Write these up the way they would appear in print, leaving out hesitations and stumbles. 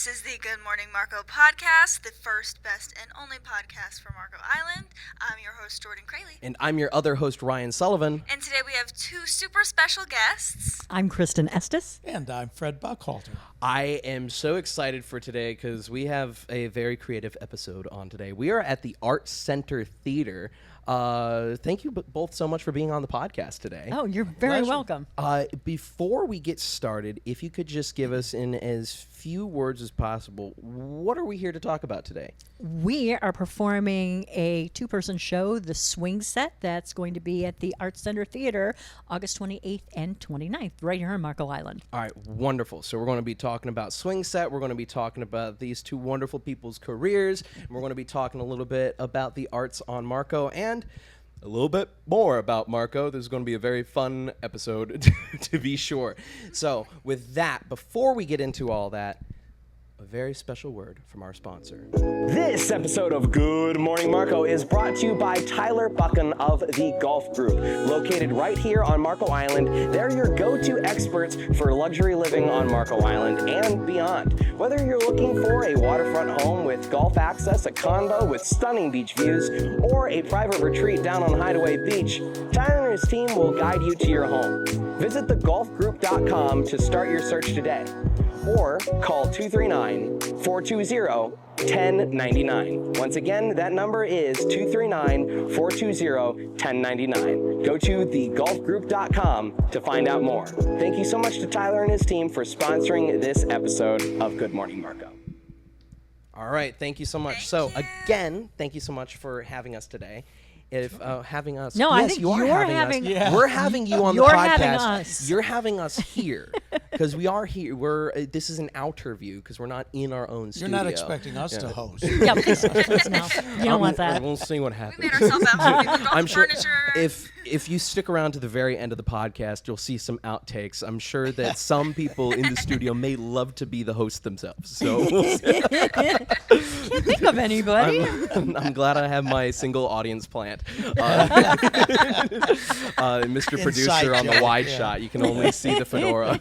This is the Good Morning Marco podcast, the first, best, and only podcast for Marco Island. I'm your host, Jordan Crayley. And I'm your other host, Ryan Sullivan. And today we have two super special guests. I'm Kristyn Estes. And I'm Fred Buchalter. I am so excited for today because we have a very creative episode on today. We are at the Art Center Theater. Thank you both so much for being on the podcast today. Oh, you're very welcome. Before we get started, if you could just give us in as few words as possible, what are we here to talk about today? We are performing a two-person show, The Swingset, that's going to be at the Art Center Theater August 28th and 29th, right here on Marco Island. All right, wonderful. So we're going to be talking about Swingset. We're going to be talking about these two wonderful people's careers. And we're going to be talking a little bit about the arts on Marco and a little bit more about Marco. This is going to be a very fun episode, to be sure. So with that, before we get into all that, a very special word from our sponsor. This episode of Good Morning Marco is brought to you by Tyler Buckan of the Golf Group. Located right here on Marco Island, they're your go-to experts for luxury living on Marco Island and beyond. Whether you're looking for a waterfront home with golf access, a condo with stunning beach views, or a private retreat down on Hideaway Beach, Tyler and his team will guide you to your home. Visit thegolfgroup.com to start your search today. Or call 239-420-1099. Once again, that number is 239-420-1099. Go to thegolfgroup.com to find out more. Thank you so much to Tyler and his team for sponsoring this episode of Good Morning Marco. All right, thank you so much. Again, thank you so much for having us today. Having us. No, yes, I think you're having us. Yeah. We're having you on the You're podcast. having us. You're having us here because we are here. This is an outer view because we're not in our own studio. You're not expecting us to host. Yeah, please no. You don't want that. We'll see what happens. We made ourselves out. We moved all I'm the sure furniture. if you stick around to the very end of the podcast, you'll see some outtakes. I'm sure that some people in the studio may love to be the host themselves. So Can't think of anybody. I'm glad I have my single audience plant. Mr. Producer on the wide shot, you can only see the fedora.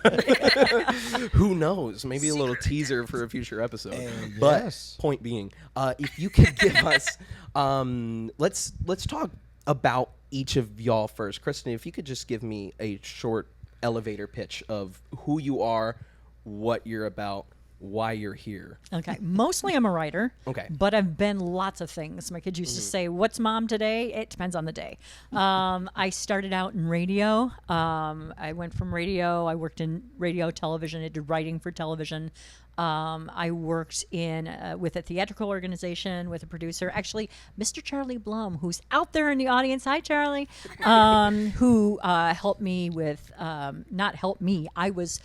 Who knows? Maybe a little teaser for a future episode. But yes. point being, if you could give us, let's talk about each of y'all first. Kristyn, if you could just give me a short elevator pitch of who you are, what you're about, why you're here. Okay. Mostly I'm a writer. Okay. But I've been lots of things. My kids used to say, "What's mom today?" It depends on the day. I started out in radio. I went from radio. I worked in radio, television. I did writing for television. I worked with a theatrical organization with a producer, actually Mr. Charlie Blum, who's out there in the audience. Hi, Charlie. Who helped me with, not helped me. I was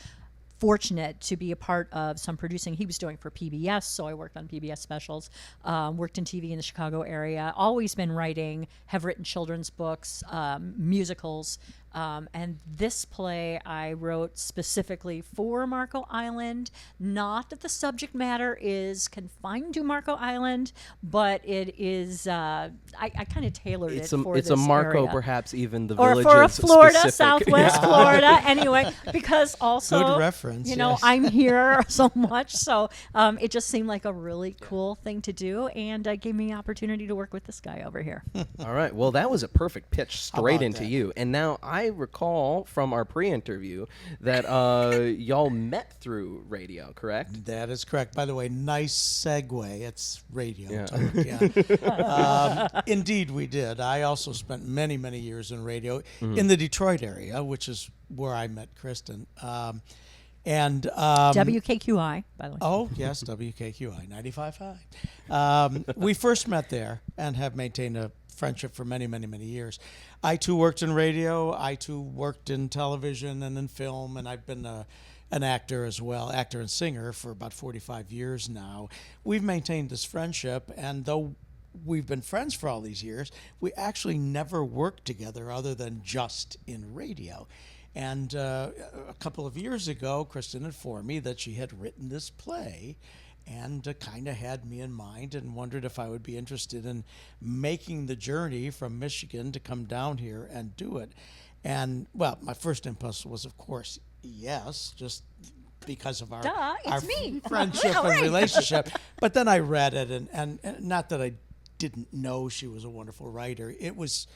fortunate to be a part of some producing he was doing for PBS, so I worked on PBS specials, worked in TV in the Chicago area, always been writing, have written children's books, musicals, and this play I wrote specifically for Marco Island. Not that the subject matter is confined to Marco Island, but it is, I kind of tailored it for It's this a Marco, area. perhaps even the Or villages for a Florida, specific. Southwest Florida, anyway, because also, Good reference, yes. I'm here so much, so it just seemed like a really cool thing to do, and gave me an opportunity to work with this guy over here. All right. Well, that was a perfect pitch straight about into that? you. And now I recall from our pre-interview that y'all met through radio, correct? That is correct. By the way, nice segue. It's radio Yeah. talk. Yeah. Indeed, we did. I also spent many, many years in radio in the Detroit area, which is where I met Kristyn. WKQI, by the way. Oh, yes, WKQI 95.5. We first met there and have maintained a friendship for many, many, many years. I, too, worked in radio. I, too, worked in television and in film, and I've been an actor as well, actor and singer for about 45 years now. We've maintained this friendship, and though we've been friends for all these years, we actually never worked together other than just in radio. And a couple of years ago, Kristyn informed me that she had written this play and kind of had me in mind and wondered if I would be interested in making the journey from Michigan to come down here and do it. And, well, my first impulse was, of course, yes, just because of our, Duh, it's our me. friendship Yeah, and right. relationship. But then I read it, and not that I didn't know she was a wonderful writer. It was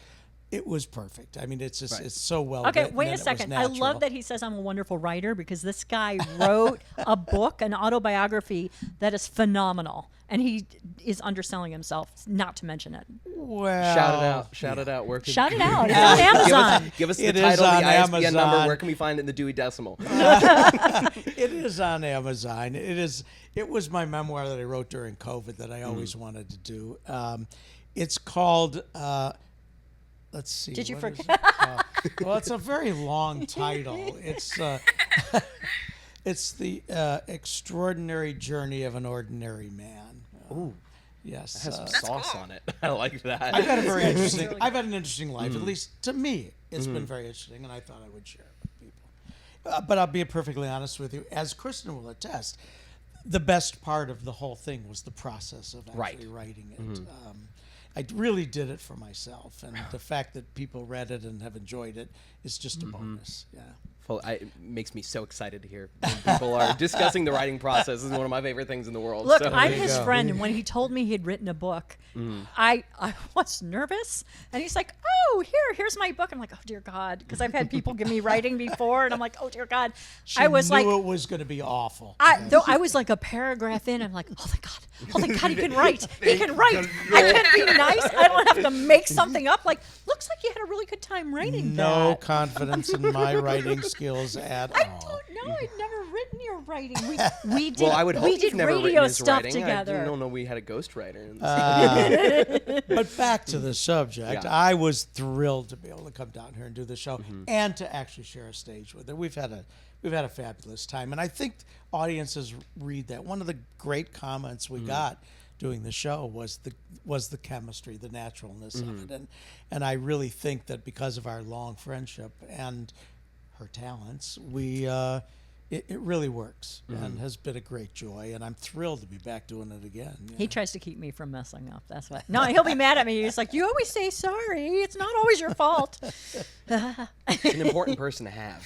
perfect. I mean, it's just it's so well Okay, written, wait and a it was second. I love natural. that he says I'm a wonderful writer because this guy wrote a book, an autobiography that is phenomenal. And he is underselling himself, not to mention it. Well, Shout it out. Shout it out. Where can Shout it out. It's on Amazon. Give us the It is title, the on ISBN number. Amazon. Where can we find it in the Dewey Decimal? It is on Amazon. It was my memoir that I wrote during COVID that I always wanted to do. It's called. Let's see. Did you what is forget? it called? Well, it's a very long title. It's the extraordinary journey of an ordinary man. Ooh, Yes. it has some That's sauce cool. on it. I like that. I've had a very It's interesting. really I've had an interesting life. At least to me, it's been very interesting, and I thought I would share it with people. But I'll be perfectly honest with you, as Kristyn will attest, the best part of the whole thing was the process of actually writing it. I really did it for myself, and the fact that people read it and have enjoyed it is just a bonus. Yeah. Well, it makes me so excited to hear when people are discussing the writing process. This is one of my favorite things in the world. Look, so. I'm you his go. friend, and when he told me he had written a book, I was nervous. And he's like, "Oh, here's my book." I'm like, "Oh dear God," because I've had people give me writing before, and I'm like, "Oh dear God." She I was knew like, it was going to be awful. I was like a paragraph in. I'm like, "Oh thank God, oh thank God, he can write. He can write. I can be nice. I don't have to make something up." Like, looks like you had a really good time writing No that. confidence in my writing skills at I all. don't know. I've never written your writing. We did. Well, I would hope we you've did never written radio his stuff writing. together. I don't know we had a ghostwriter. In this. But back to the subject, Yeah. I was thrilled to be able to come down here and do the show and to actually share a stage with her. We've had a fabulous time, and I think audiences read that. One of the great comments we got doing the show was the chemistry, the naturalness of it, and I really think that because of our long friendship and her talents, it really works and has been a great joy, and I'm thrilled to be back doing it again. He tries to keep me from messing up. That's what. No, he'll be mad at me. He's like, "You always say sorry. It's not always your fault." It's an important person to have.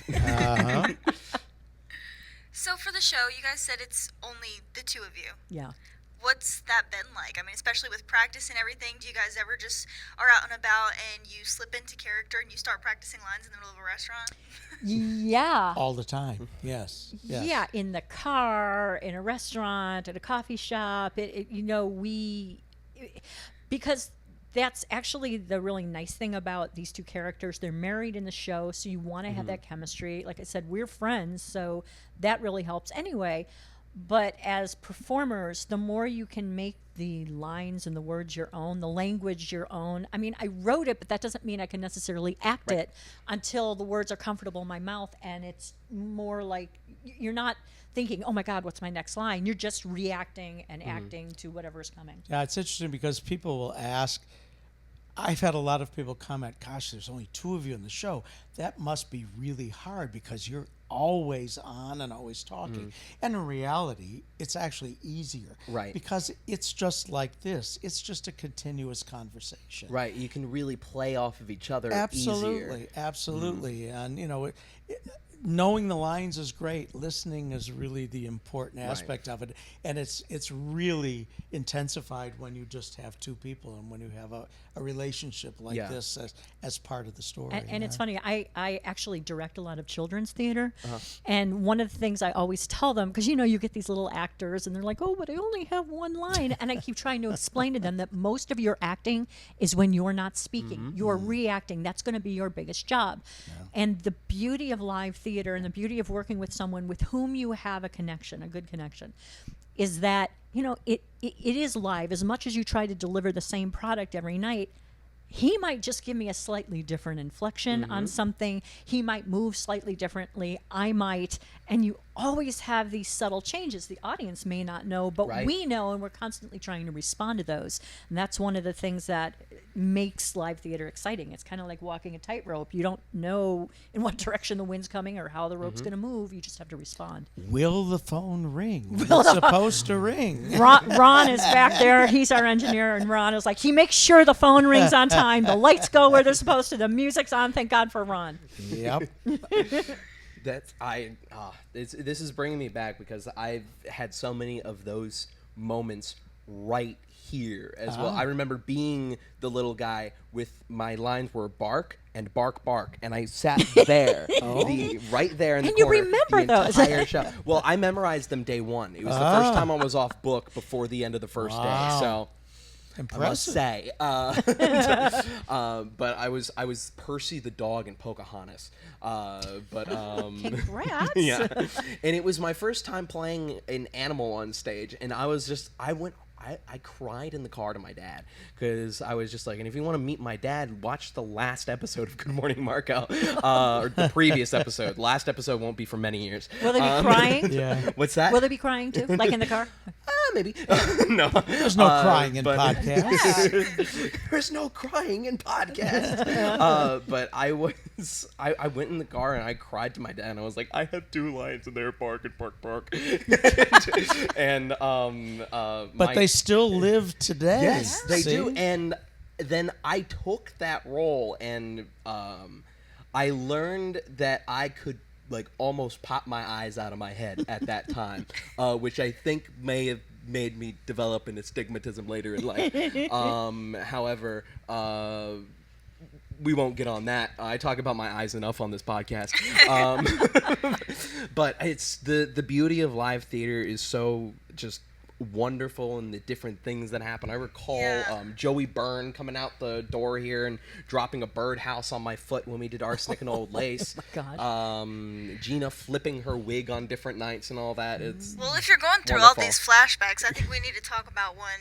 So for the show, you guys said it's only the two of you. Yeah. What's that been like? I mean, especially with practice and everything, do you guys ever just are out and about and you slip into character and you start practicing lines in the middle of a restaurant? Yeah. All the time, yes. Yeah, in the car, in a restaurant, at a coffee shop. Because that's actually the really nice thing about these two characters. They're married in the show, so you want to have that chemistry. Like I said, we're friends, so that really helps anyway. But as performers, the more you can make the lines and the words your own, the language your own. I mean, I wrote it, but that doesn't mean I can necessarily act it until the words are comfortable in my mouth, and it's more like you're not thinking, "Oh my God, what's my next line?" You're just reacting and acting to whatever's coming. Yeah, it's interesting because people will ask. I've had a lot of people comment, "Gosh, there's only two of you in the show. That must be really hard because you're always on and always talking." And in reality, it's actually easier. Right. Because it's just like this. It's just a continuous conversation. Right. You can really play off of each other Absolutely. easier. Absolutely. And, knowing the lines is great. Listening is really the important aspect of it. And it's really intensified when you just have two people and when you have a relationship like this as part of the story. And it's funny, I actually direct a lot of children's theater. And one of the things I always tell them, because you get these little actors and they're like, "Oh, but I only have one line." And I keep trying to explain to them that most of your acting is when you're not speaking. You're reacting. That's going to be your biggest job. And the beauty of live theater and the beauty of working with someone with whom you have a connection, a good connection, is that, it is live. As much as you try to deliver the same product every night, he might just give me a slightly different inflection on something. He might move slightly differently. I might. And you always have these subtle changes. The audience may not know, but we know, and we're constantly trying to respond to those. And that's one of the things that makes live theater exciting. It's kind of like walking a tightrope. You don't know in what direction the wind's coming or how the rope's going to move. You just have to respond. Will the phone ring? It's supposed to ring. Ron is back there. He's our engineer, and Ron is like, he makes sure the phone rings on time. The lights go where they're supposed to. The music's on. Thank God for Ron. Yep. This is bringing me back because I've had so many of those moments right here as well. I remember being the little guy with my lines were bark and bark bark, and I sat there, right there in the And you corner. remember the those. entire show. Well, I memorized them day one. It was the first time I was off book before the end of the first day. So. Impressive. I must say, but I was Percy the dog in Pocahontas. Congrats. Yeah, and it was my first time playing an animal on stage, and I cried in the car to my dad because I was just like, and if you want to meet my dad, watch the last episode of Good Morning Marco, or the previous episode. Last episode won't be for many years. Will they be crying? Yeah. What's that? Will they be crying too, like in the car? Maybe. No. There's no crying in podcasts. There's no crying in podcasts. But I went in the car and I cried to my dad and I was like, I have 2 lines and they're bark and bark bark. And But they still live today. yes, they See? do. And then I took that role and I learned that I could like almost pop my eyes out of my head at that time, which I think may have made me develop an astigmatism later in life. However, we won't get on that. I talk about my eyes enough on this podcast. But it's the beauty of live theater is so just wonderful and the different things that happen. I recall Joey Byrne coming out the door here and dropping a birdhouse on my foot when we did Arsenic and Old Lace. God. Gina flipping her wig on different nights and all that. It's Well, if you're going through wonderful. all these flashbacks, I think we need to talk about one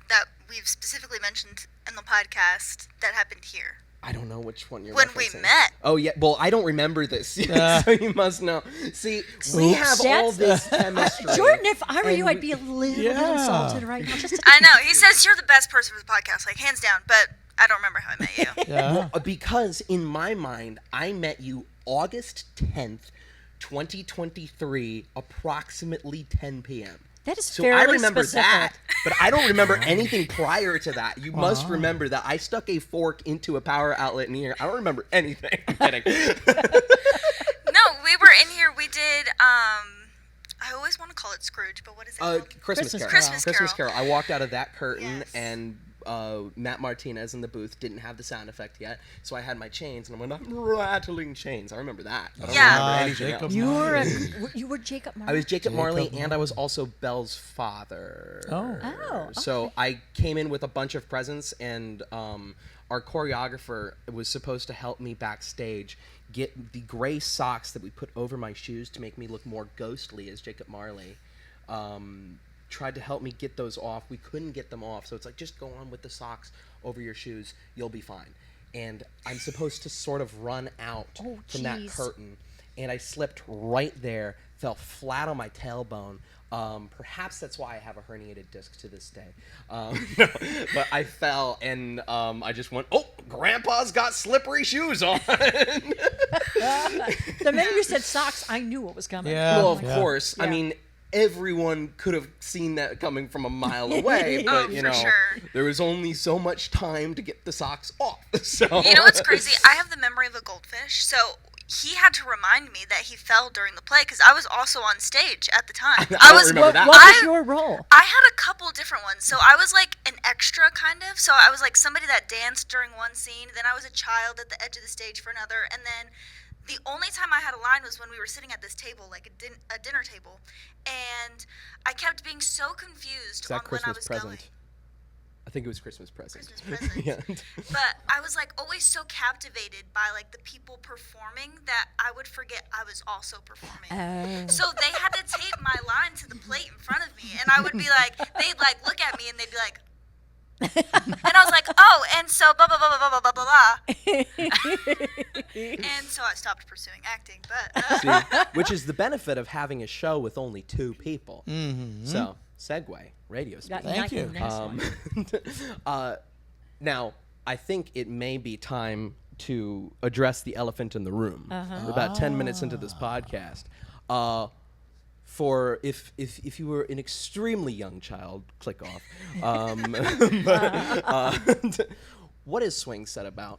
that we've specifically mentioned in the podcast that happened here. I don't know which one you're When we referencing. met. Oh, yeah. Well, I don't remember this, so you must know. See, we have all this chemistry. Jordan, if I were and you, I'd be a little bit insulted right now. Just I know. He says you're the best person for the podcast, like hands down, but I don't remember how I met you. Yeah. Because in my mind, I met you August 10th, 2023, approximately 10 p.m. That is So fairly I remember specific. that, but I don't remember anything prior to that. You must remember that I stuck a fork into a power outlet in here. I don't remember anything. I'm kidding. No, we were in here. We did. I always want to call it Scrooge, but what is it called? Christmas Carol. Christmas Carol. I walked out of that curtain Yes. and Matt Martinez in the booth didn't have the sound effect yet, so I had my chains and I went, I'm rattling chains. I remember that. I don't Yeah. remember anything Jacob else. You were Jacob Marley. I was Jacob Marley, Jacob and I was also Belle's father. Oh, So I came in with a bunch of presents, and our choreographer was supposed to help me backstage get the gray socks that we put over my shoes to make me look more ghostly as Jacob Marley. Tried to help me get those off. We couldn't get them off, so it's like, just go on with the socks over your shoes. You'll be fine. And I'm supposed to sort of run out from that jeez. curtain, and I slipped right there, fell flat on my tailbone. Perhaps that's why I have a herniated disc to this day. No, but I fell, and I just went, oh, Grandpa's got slippery shoes on. The minute you said socks, I knew what was coming. Yeah. Well, of course. I Yeah. mean, everyone could have seen that coming from a mile away, but, you for know, sure. there was only so much time to get the socks off. So You know what's crazy? I have the memory of a goldfish, so he had to remind me that he fell during the play because I was also on stage at the time. I don't remember that. What was your role? I had a couple different ones. So I was like an extra kind of. So I was like somebody that danced during one scene. Then I was a child at the edge of the stage for another. And then the only time I had a line was when we were sitting at this table, like a dinner table. And I kept being so confused Is that on when I Christmas was present? going. I think it was Christmas present. Christmas present. Yeah. But I was like always so captivated by like the people performing that I would forget I was also performing. So they had to tape my line to the plate in front of me, and I would be like, they'd like look at me and they'd be like, and I was like, oh, and so blah blah blah blah blah blah blah. And so I stopped pursuing acting, but See, which is the benefit of having a show with only 2 people. So, segue, radio speak. Thank you. Now, I think it may be time to address the elephant in the room. We're about 10 minutes into this podcast. For if you were an extremely young child, click off. What is Swingset about?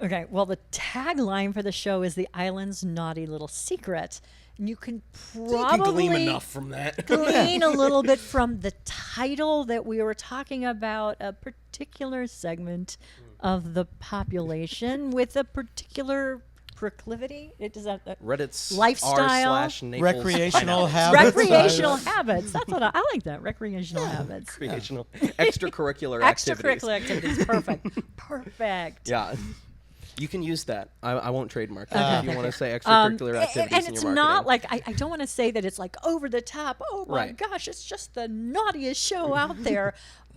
Okay, well, the tagline for the show is "The Island's Naughty Little Secret," and you can You can probably glean enough from that. glean a little bit from the title that we were talking about a particular segment of the population with a particular proclivity. It does that Reddit's lifestyle, r/Naples Recreational habits. recreational habits. That's what I like. That recreational habits, recreational extracurricular activities. extracurricular activities. Perfect, perfect. Yeah. You can use that. I won't trademark it. Okay, If you okay. want to say extracurricular activities And in it's your marketing. not like I don't want to say that it's like over the top. Oh my Right. gosh, it's just the naughtiest show out there.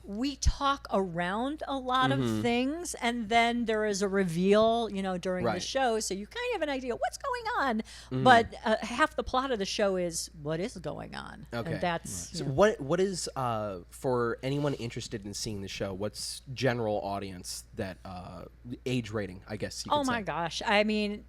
We talk around a lot of things, and then there is a reveal, during the Right. show, so you kind of have an idea what's going on. But half the plot of the show is what is going on. Okay. And that's So what is for anyone interested in seeing the show? What's general audience that age rating? I guess. You oh could my say. gosh, I mean.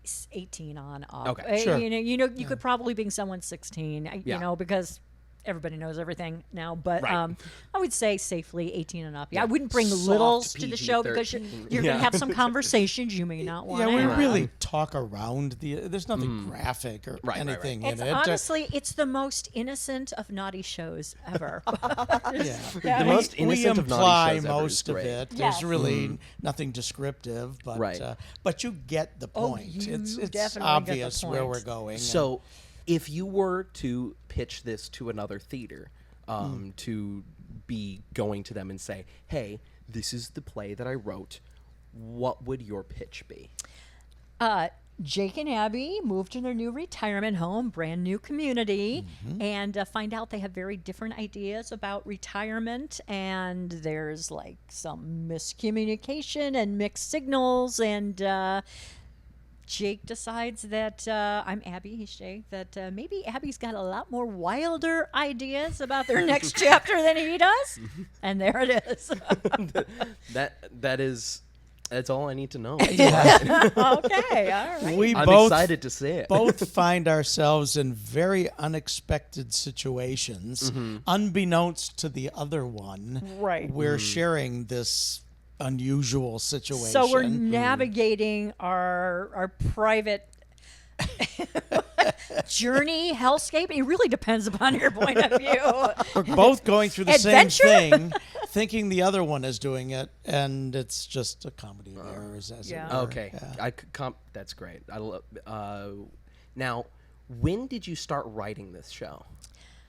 It's 18 on up. Okay. Sure. You could probably be someone 16. Yeah. Because everybody knows everything now. But Right. I would say safely 18 and up. Yeah, I wouldn't bring Soft littles to the show because you're PG-13. going to have some conversations you may not want. Yeah, we to have. really talk around there's nothing graphic or Right, right, right. anything It's in it. honestly, it's the most innocent of naughty shows ever. The most we innocent of naughty imply shows ever is most of great. it. Yes. There's really nothing descriptive, but Right. but you get the Oh, point. you it's definitely get the obvious where point. we're going. So, if you were to pitch this to another theater, to be going to them and say, "Hey, this is the play that I wrote," what would your pitch be? Jake and Abby moved to their new retirement home, brand new community, and find out they have very different ideas about retirement. And there's like some miscommunication and mixed signals. And Jake decides that I'm Abby, he's Jake, that maybe Abby's got a lot more wilder ideas about their next chapter than he does. And there it is. That's all I need to know. Okay, all right. we I'm both excited to see it. both find ourselves in very unexpected situations, unbeknownst to the other one. Right. We're sharing this unusual situation. So we're navigating our private journey, hellscape. It really depends upon your point of view. We're both going through the Adventure? same thing, thinking the other one is doing it, and it's just a comedy of errors. As Yeah. it were. Okay, Yeah. that's great. I love. Now, when did you start writing this show?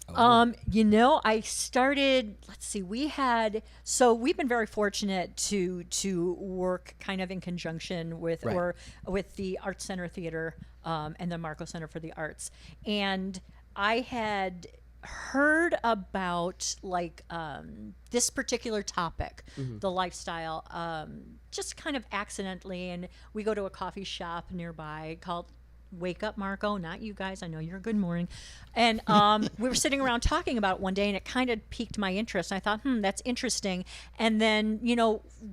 I started, let's see, we've been very fortunate to work kind of in conjunction with Right. or with the Arts Center Theater and the Marco Center for the Arts. And I had heard about this particular topic, the lifestyle, just kind of accidentally. And we go to a coffee shop nearby called Wake Up Marco, not you guys, I know you're Good Morning. And we were sitting around talking about it one day, and it kind of piqued my interest. I thought, that's interesting. And then,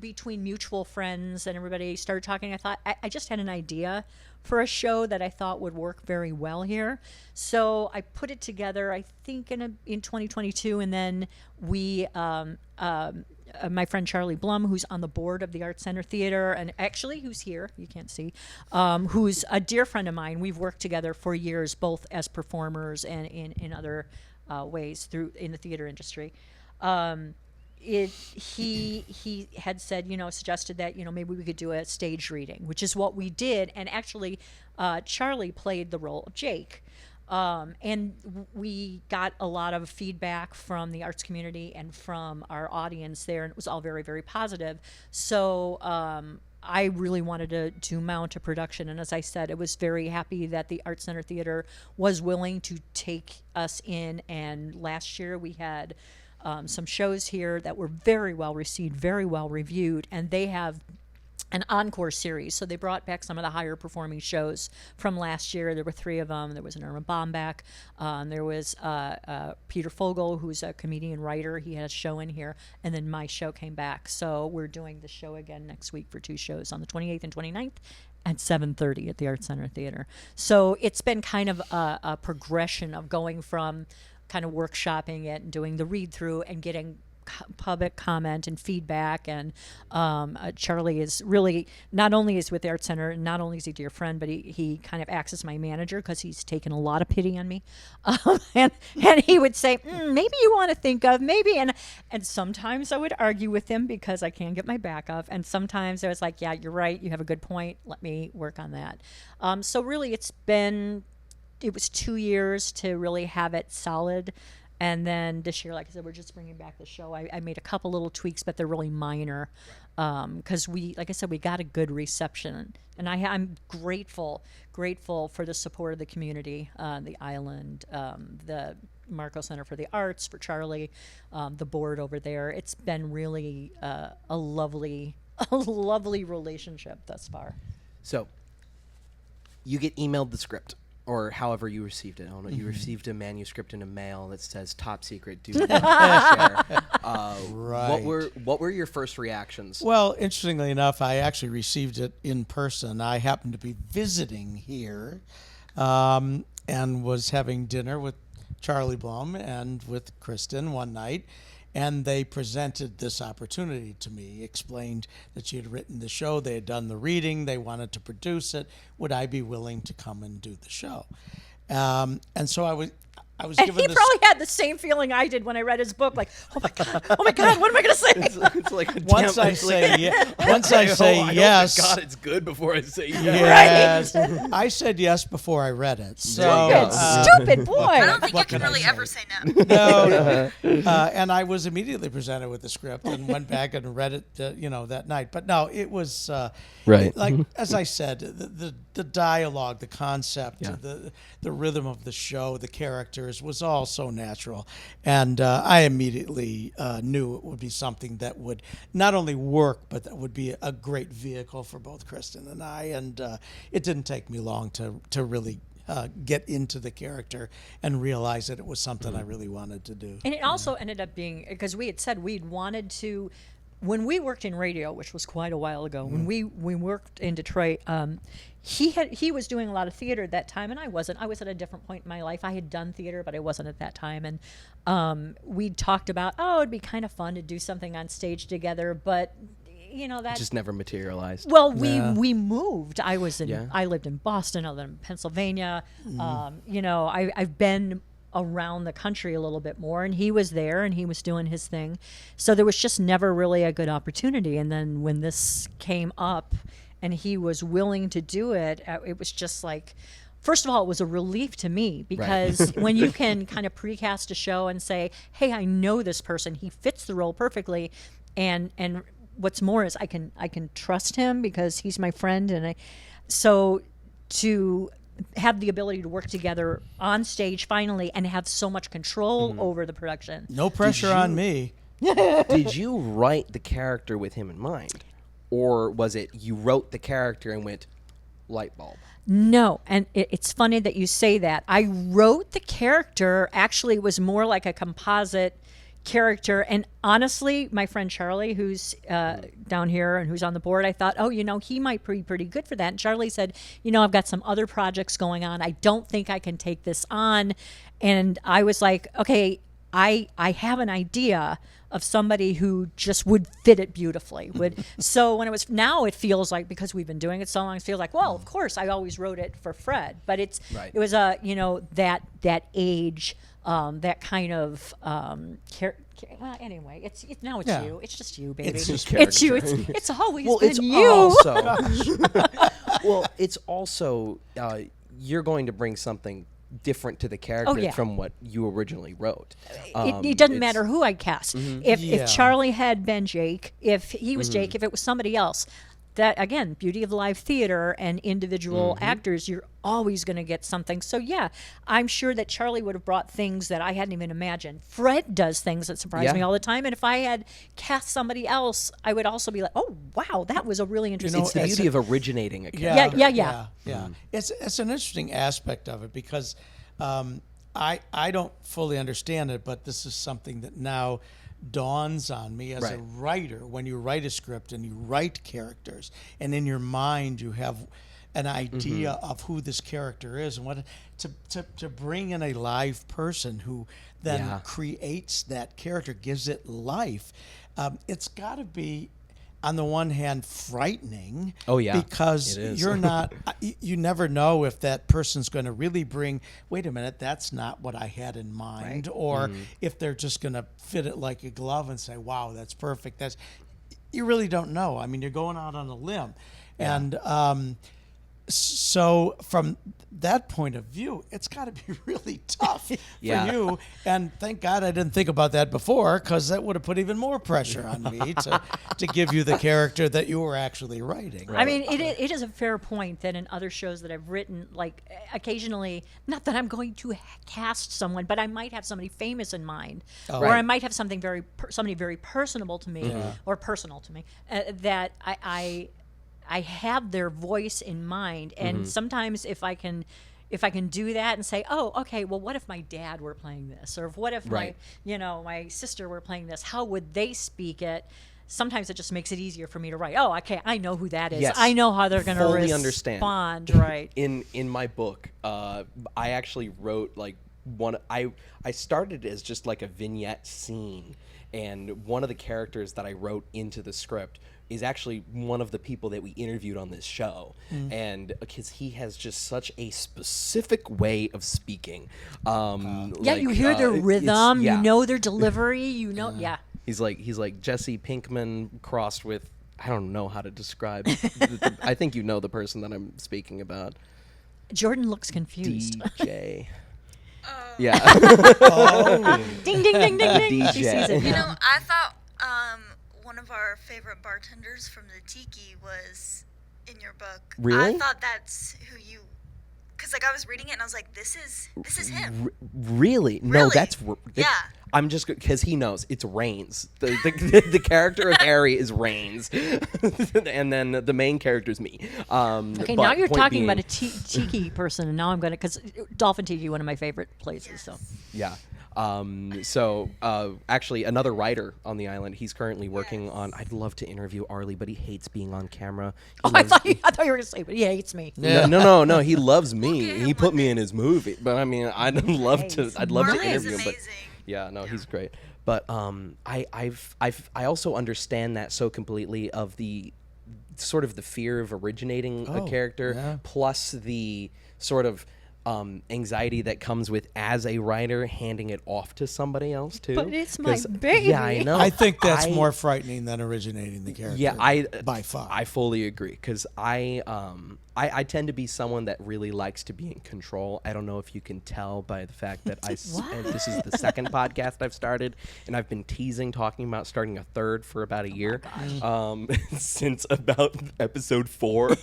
between mutual friends and everybody started talking, I thought, I just had an idea for a show that I thought would work very well here. So I put it together, I think in 2022, and then we my friend Charlie Blum, who's on the board of the Arts Center Theater, and actually who's here, you can't see, who's a dear friend of mine. We've worked together for years, both as performers and in other ways in the theater industry. He had said, suggested that, maybe we could do a stage reading, which is what we did. And actually, Charlie played the role of Jake. And we got a lot of feedback from the arts community and from our audience there, and it was all very, very positive. So I really wanted to mount a production, and as I said, I was very happy that the Arts Center Theater was willing to take us in. And last year we had some shows here that were very well received, very well reviewed, and they have an encore series. So they brought back some of the higher performing shows from last year. There were 3 of them. There was an Irma Bomback. There was Peter Fogel, who's a comedian writer. He had a show in here. And then my show came back. So we're doing the show again next week for 2 shows on the 28th and 29th at 7:30 at the Arts Center Theater. So it's been kind of a progression of going from kind of workshopping it and doing the read through and getting public comment and feedback. And Charlie is really, not only is with the Art Center, and not only is he a dear friend, but he kind of acts as my manager because he's taken a lot of pity on me. And he would say, maybe you want to think of, maybe. And sometimes I would argue with him because I can't get my back up. And sometimes I was like, yeah, you're right. You have a good point. Let me work on that. So really it was 2 years to really have it solid. And then this year, like I said, we're just bringing back the show. I made a couple little tweaks, but they're really minor. Because like I said, we got a good reception. And I'm grateful for the support of the community, the island, the Marco Center for the Arts, for Charlie, the board over there. It's been really a lovely relationship thus far. So you get emailed the script, or however you received it. I don't know. You received a manuscript in a mail that says "top secret." Do not share. Right. What were your first reactions? Well, interestingly enough, I actually received it in person. I happened to be visiting here, and was having dinner with Charlie Blum and with Kristyn one night, and they presented this opportunity to me, explained that she had written the show, they had done the reading, they wanted to produce it. Would I be willing to come and do the show? And so I was And given he this. probably had the same feeling I did when I read his book. Like, oh my god, what am I going to say? It's like a Once damn- I it's say like- once I say I hope to yes, God, it's good before I say yes. yes, I said yes before I read it. So Stupid boy. I don't think you what can can I really say? ever say no. no. And I was immediately presented with the script and went back and read it, that night. But no, it was Right. Like as I said, the dialogue, the concept, Yeah. the rhythm of the show, the characters was all so natural, and I immediately knew it would be something that would not only work, but that would be a great vehicle for both Kristyn and I. And it didn't take me long to really get into the character and realize that it was something I really wanted to do. And it also ended up being, because we had said we'd wanted to, when we worked in radio, which was quite a while ago, when we worked in Detroit, he was doing a lot of theater at that time, and I wasn't. I was at a different point in my life. I had done theater, but I wasn't at that time. And we talked about, it'd be kind of fun to do something on stage together, but that Just never materialized. Well, we moved. I lived in Boston. I lived in Pennsylvania. I've been around the country a little bit more, and he was there and he was doing his thing. So there was just never really a good opportunity. And then when this came up and he was willing to do it, it was just like, first of all, it was a relief to me because when you can kind of precast a show and say, hey, I know this person, he fits the role perfectly, and what's more is I can trust him because he's my friend, and so to have the ability to work together on stage finally and have so much control over the production. No pressure on me. Did you write the character with him in mind, or was it you wrote the character and went light bulb? No, and it's funny that you say that. I wrote the character. Actually, it was more like a composite character, and honestly, my friend Charlie, who's down here and who's on the board, I thought, he might be pretty good for that. And Charlie said, I've got some other projects going on. I don't think I can take this on. And I was like, okay, I have an idea of somebody who just would fit it beautifully. So when now it feels like, because we've been doing it so long, it feels like, well, of course, I always wrote it for Fred, but it was that age. That kind of well, anyway, it's you. It's just you, baby. It's just it's you. It's always Well, been it's you. also well, it's also you're going to bring something different to the character from what you originally wrote. It doesn't matter who I cast. If Charlie had been Jake, if he was Jake, if it was somebody else. That, again, beauty of live theater and individual actors, you're always going to get something. So, yeah, I'm sure that Charlie would have brought things that I hadn't even imagined. Fred does things that surprise me all the time. And if I had cast somebody else, I would also be like, oh, wow, that was a really interesting It's the thing. beauty of originating a character. Yeah. It's an interesting aspect of it because I don't fully understand it, but this is something that now dawns on me as a writer. When you write a script and you write characters, and in your mind you have an idea of who this character is, and what to bring in a live person who then creates that character, gives it life. It's got to be, on the one hand, frightening. Oh, yeah. Because It is. you're not, you never know if that person's going to really bring, wait a minute, that's not what I had in mind. Or if they're just going to fit it like a glove and say, wow, that's perfect. You really don't know. I mean, you're going out on a limb. Yeah. And so from that point of view, it's got to be really tough for you. And thank God I didn't think about that before, because that would have put even more pressure on me to give you the character that you were actually writing. I mean, it is a fair point that in other shows that I've written, like occasionally, not that I'm going to cast someone, but I might have somebody famous in mind, or I might have something somebody very personable to me, or personal to me, that I have their voice in mind, and sometimes if I can do that and say, oh, okay, well, what if my dad were playing this, or what if my sister were playing this? How would they speak it? Sometimes it just makes it easier for me to write. Oh, okay, I know who that is. Yes. I know how they're going to Fully respond. understand. Right. In my book, I actually wrote like one. I started as just like a vignette scene, and one of the characters that I wrote into the script is actually one of the people that we interviewed on this show. And because he has just such a specific way of speaking. You hear their rhythm, you know their delivery, He's like Jesse Pinkman crossed with, I don't know how to describe. I think you know the person that I'm speaking about. Jordan looks confused. DJ. Yeah. Ding, ding, ding, ding, ding. DJ. She sees it now. I thought one of our favorite bartenders from the Tiki was in your book. Really? I thought that's who you, because like I was reading it and I was like, this is him. Really? No, that's yeah. I'm just because he knows it's Rains. The character of Harry is Rains, and then the main character is me. Okay, now you're talking about a tiki person, and now I'm going to, because Dolphin Tiki, one of my favorite places. So yeah. Actually, another writer on the island. He's currently working on. I'd love to interview Arlie, but he hates being on camera. I thought you were going to say, but he hates me. Yeah. No. He loves me. He put me in his movie. But I mean, I'd love to interview him. But yeah, no, he's great. But I also understand that so completely, of the sort of the fear of originating a character, plus the sort of anxiety that comes with, as a writer, handing it off to somebody else too. But it's my baby. Yeah, I know. I think that's more frightening than originating the character. Yeah, by far. I fully agree, because I tend to be someone that really likes to be in control. I don't know if you can tell by the fact that this is the second podcast I've started, and I've been teasing talking about starting a third for about a year, since about episode 4.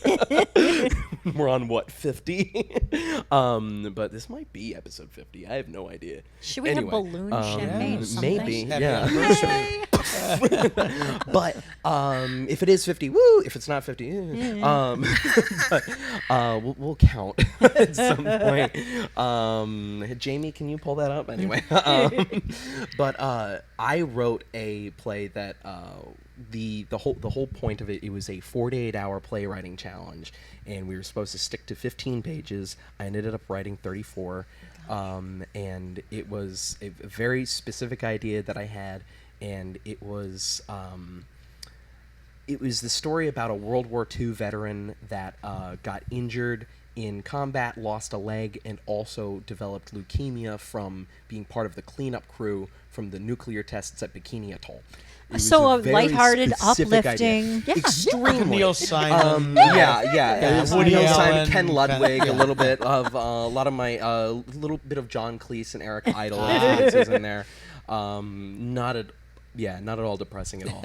We're on what, 50? But this might be episode 50. I have no idea. Should we have balloon champagne? Maybe, Happy yeah. anniversary. But if it is 50, woo! If it's not 50, but we'll count at some point. Jamie, can you pull that up anyway? But I wrote a play that the whole point of it was a 48-hour playwriting challenge, and we were supposed to stick to 15 pages. I ended up writing 34, and it was a very specific idea that I had, and it was the story about a World War II veteran that got injured in combat, lost a leg, and also developed leukemia from being part of the cleanup crew from the nuclear tests at Bikini Atoll. So a lighthearted, uplifting, extremely. Neil Simon. Woody Neil Allen, Simon, Ken Ludwig, a little bit of a lot of my little bit of John Cleese and Eric Idle influences in there. Not at all depressing at all.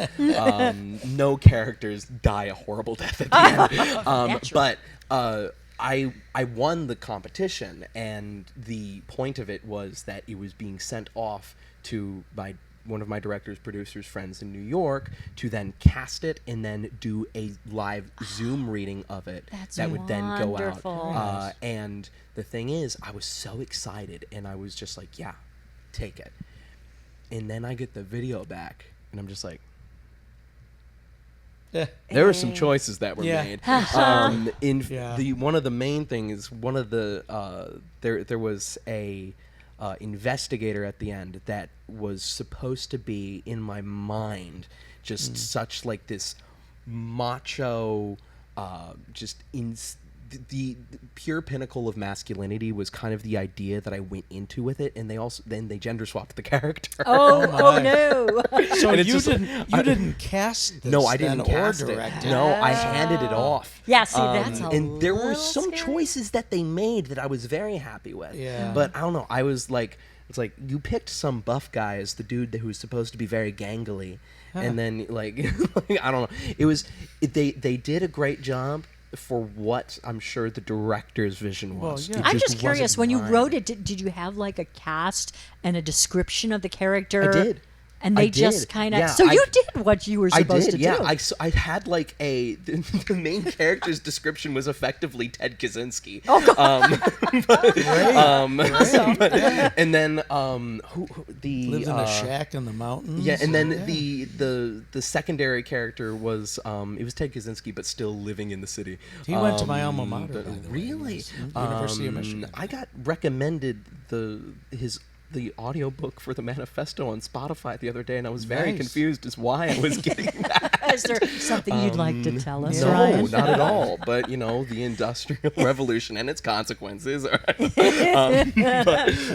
No characters die a horrible death at the end. But I won the competition, and the point of it was that it was being sent off to one of my director's producers' friends in New York to then cast it and then do a live Zoom reading of it. That would then go out. And the thing is, I was so excited, and I was just like, yeah, take it. And then I get the video back, and I'm just like, There were some choices that were Yeah. made. Yeah. One of the main things, there was a investigator at the end that was supposed to be in my mind just such like this macho, the pure pinnacle of masculinity was kind of the idea that I went into with it, and they gender swapped the character. Oh no! So And it's you just like, didn't cast this. No, I didn't then, cast or it. direct it. No, I handed it off. Yeah, see, that's a and there were little some scary. choices that they made that I was very happy with. Yeah. But I don't know. I was like, it's like you picked some buff guy as the dude who's supposed to be very gangly, and then like, I don't know. They did a great job for what I'm sure the director's vision was. yeah. It I'm just curious. wasn't When you mine. wrote it, did you have like a cast and a description of the character? I did. And I they just did. kind of. Yeah, so you did what you were supposed to yeah. do. I had like the main character's description was effectively Ted Kaczynski. Oh, God. And then the Lived in a shack in the mountains. yeah, and then the secondary character was it was Ted Kaczynski, but still living in the city. He went to my alma mater, but by the way. really, University of Michigan. I got recommended the audiobook for the manifesto on Spotify the other day, and I was very Nice. confused as why I was getting that. Is there something you'd like to tell us, No, Ryan? not at all. But the Industrial Revolution and its consequences.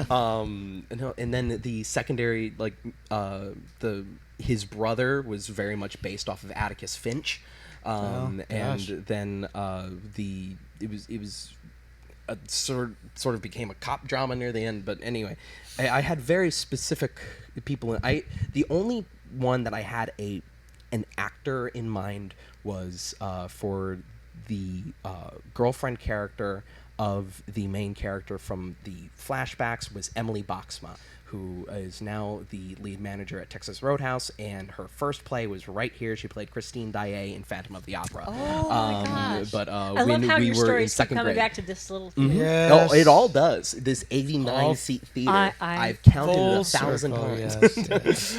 No, and then the secondary, like his brother was very much based off of Atticus Finch, and then it was a sort of became a cop drama near the end. But anyway, I had very specific people. The only one that I had an actor in mind was for the girlfriend character of the main character from the flashbacks was Emily Boxma, who is now the lead manager at Texas Roadhouse, and her first play was right here. She played Kristyn Daae in Phantom of the Opera. Oh my gosh! But I when love how we your were in stories keep second coming grade. back to this little thing. Yes. Oh, it all does. This 89-seat theater, I've counted it 1,000 circle, times. yes.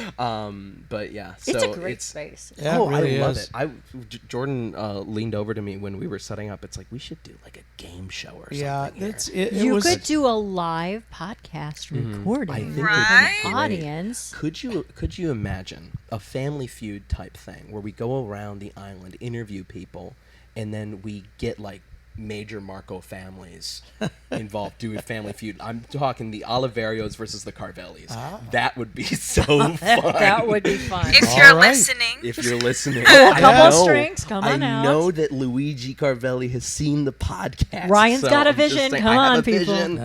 But yeah, so It's a great space. Yeah, oh, it really I love is. it. Jordan leaned over to me when we were setting up. It's like, we should do like a game show or something. Yeah, here. it You was, could do a live podcast recording I think with Right? that'd be an great. audience. Could you imagine a Family Feud type thing where we go around the island, interview people, and then we get like major Marco families involved doing Family Feud? I'm talking the Oliverios versus the Carvellis. That would be so fun. That would be fun. If All you're right. listening, If you're listening, A couple I know, strings, come on I out. know that Luigi Carvelli has seen the podcast. Ryan's so got a I'm just vision. saying, Come I have on, a people. vision.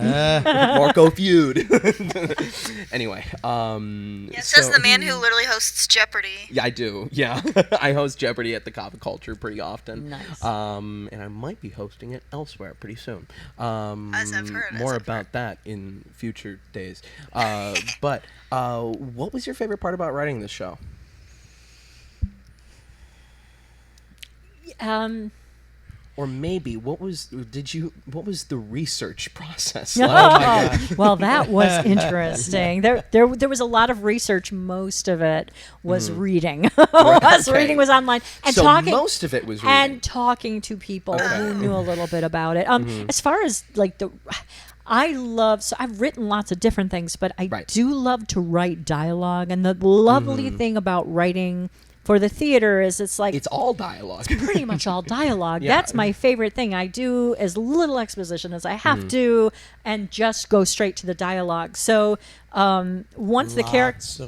Marco Feud. Anyway, yeah, says the man who literally hosts Jeopardy. yeah, I do. Yeah, I host Jeopardy at the Coffee Culture pretty often. Nice. And I might be hosting it elsewhere pretty soon. As I've heard, More about that in future days. But what was your favorite part about writing this show? Or maybe what was the research process like? Oh, well, that was interesting. There was a lot of research. Most of it was reading. Okay. Reading was online and So talking. most of it was and reading. talking to people who knew a little bit about it. As far as like so I've written lots of different things, but I Right. do love to write dialogue. And the lovely thing about writing for the theater is it's like It's all dialogue. pretty much all dialogue. Yeah. That's my favorite thing. I do as little exposition as I have to and just go straight to the dialogue. So once the characters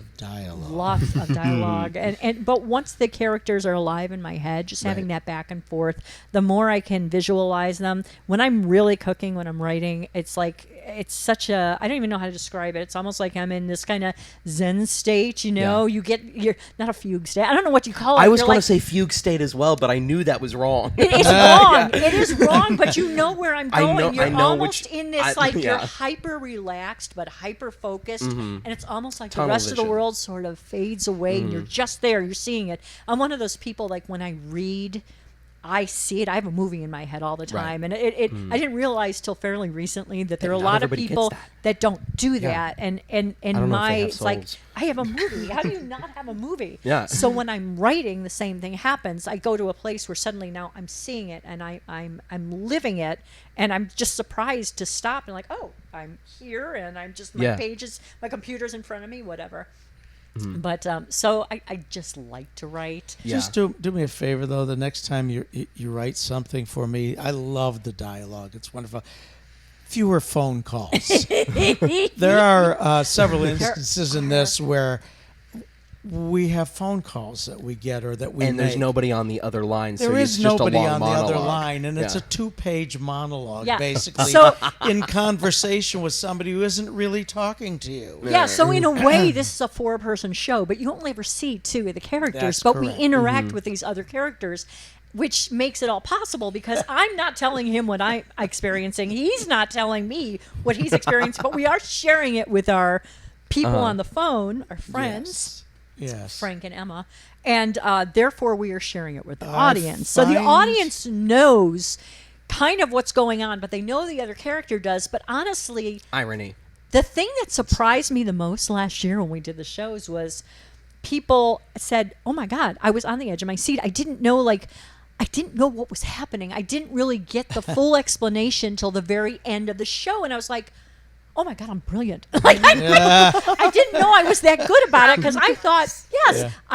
lots of dialogue. but once the characters are alive in my head, just having that back and forth, the more I can visualize them. When I'm really cooking, when I'm writing, it's like it's such a I don't even know how to describe it. It's almost like I'm in this kind of Zen state, you know. Yeah. You're not a fugue state. I don't know what you call it. I was You're going like- to say fugue state as well, but I knew that was wrong. It is wrong. It is wrong, but you know where I'm I going. know- You're I know almost which- in this you're yeah. hyper relaxed but hyper focused, and it's almost like Tunnel the rest of the vision. world sort of fades away, and you're just there. You're seeing it. I'm one of those people like when I read. I see it. I have a movie in my head all the time, and I didn't realize till fairly recently that there are a not lot of everybody gets people that. that don't do that. And don't know if they have it's like, souls. I have a movie. How do you not have a movie? Yeah. So when I'm writing, the same thing happens. I go to a place where suddenly now I'm seeing it and I'm living it, and I'm just surprised to stop and like, oh, I'm here, and I'm just my pages, my computer's in front of me, whatever. But so I just like to write. Yeah. Just do me a favor though. The next time you write something for me, I love the dialogue. It's wonderful. Fewer phone calls. There are several instances in this where we have phone calls that we get or that we And there's make. nobody on the other line, so There it's is just nobody a long on the monologue. other line, and it's Yeah. a 2-page monologue, Yeah. basically, So- in conversation with somebody who isn't really talking to you. Yeah, so in a way, this is a 4-person show, but you only ever see 2 of the characters, That's but correct. we interact with these other characters, which makes it all possible because I'm not telling him what I'm experiencing. He's not telling me what he's experiencing, but we are sharing it with our people on the phone, our friends. Yes. Frank and Emma, and therefore we are sharing it with the I audience. So the find- audience knows kind of what's going on, but they know the other character does. But honestly, Irony. the thing that surprised me the most last year when we did the shows was people said, "Oh my God, I was on the edge of my seat. I didn't know what was happening. I didn't really get the full explanation till the very end of the show." And I was like, oh my God, I'm brilliant. I didn't know I was that good about it because I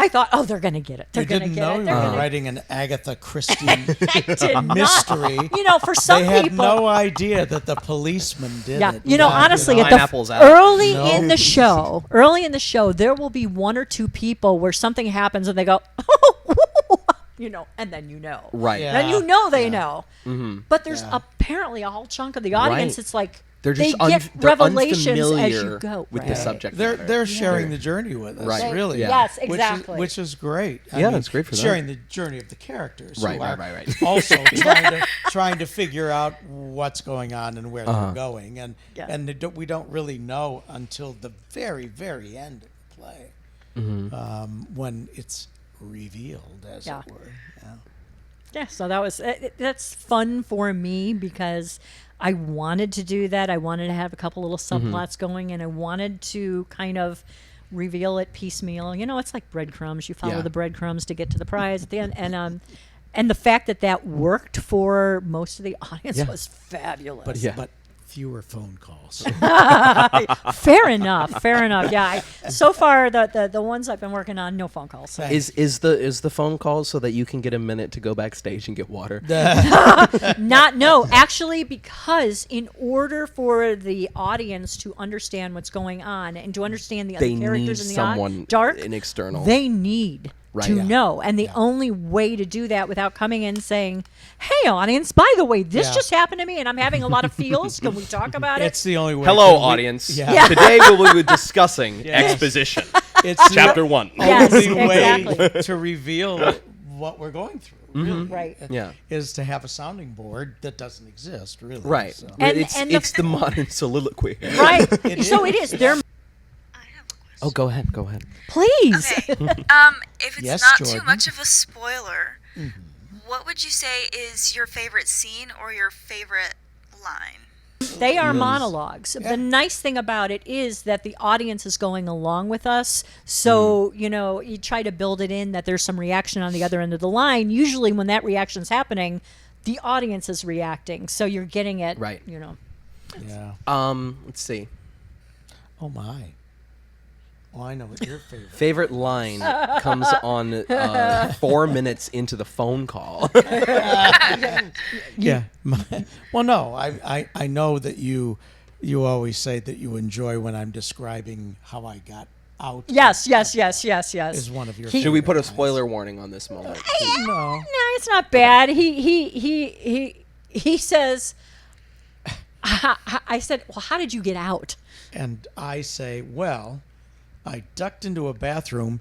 thought, oh, they're going to get it. They're You going to didn't get know it. you They're were gonna... writing an Agatha Christie I did not. mystery. You know, for some They had people. no idea that the policeman did Yeah, it. you know, Yeah. honestly, at Pineapple's out. early No. in the show, there will be 1 or 2 people where something happens and they go, you know, and then you know. Right. Yeah. Then you know they know. Mm-hmm. But there's apparently a whole chunk of the audience. Right. It's like They're just they get they're revelations as unfamiliar you go. with right. the subject They're matter. sharing the journey with us, Right. really. Yeah. Yes, Which is- exactly. Which is great. I Yeah, mean, it's great for them. sharing the journey of the characters. who Right, are right. Also trying to figure out what's going on and where they're going, and we don't really know until the very, very end of the play, when it's revealed, as Yeah. it were. Yeah. Yeah, so that's fun for me because I wanted to do that. I wanted to have a couple little subplots going, and I wanted to kind of reveal it piecemeal. You know, it's like breadcrumbs. You follow Yeah. the breadcrumbs to get to the prize at the end, and the fact that worked for most of the audience was fabulous. But fewer phone calls. Fair enough. Yeah, so far the ones I've been working on, no phone calls. Is the phone call so that you can get a minute to go backstage and get water? Actually, because in order for the audience to understand what's going on and to understand the other They characters need in the someone dark, an external. they need Right. to Yeah. know. And the only way to do that without coming in saying, hey, audience, by the way, this Yeah. just happened to me and I'm having a lot of feels. Can we talk about it? It's the only way. Hello, to audience. Yeah. Today we will be discussing exposition. It's Chapter 1. Yes, only way exactly. to reveal what we're going through. Really, Right. Yeah. is to have a sounding board that doesn't exist. Really, Right. So. And- it's and the- it's the modern soliloquy. Right. So it is. They're I have a question. Oh, go ahead. please. Okay. If it's Yes, not too Jordan? much of a spoiler, what would you say is your favorite scene or your favorite line? They are monologues. The nice thing about it is that the audience is going along with us. So, you know, you try to build it in that there's some reaction on the other end of the line. Usually when that reaction's happening, the audience is reacting. So you're getting it, Right. you know. Yeah. Let's see. Oh my. Oh, I know what your favorite. Favorite line comes on 4 minutes into the phone call. Yeah. Well, no, I know that you always say that you enjoy when I'm describing how I got out. Yes. Is one of your. Should we put a favorite spoiler warning on this moment? lines. No. No, it's not bad. He says, I said, well, how did you get out? And I say, well, I ducked into a bathroom.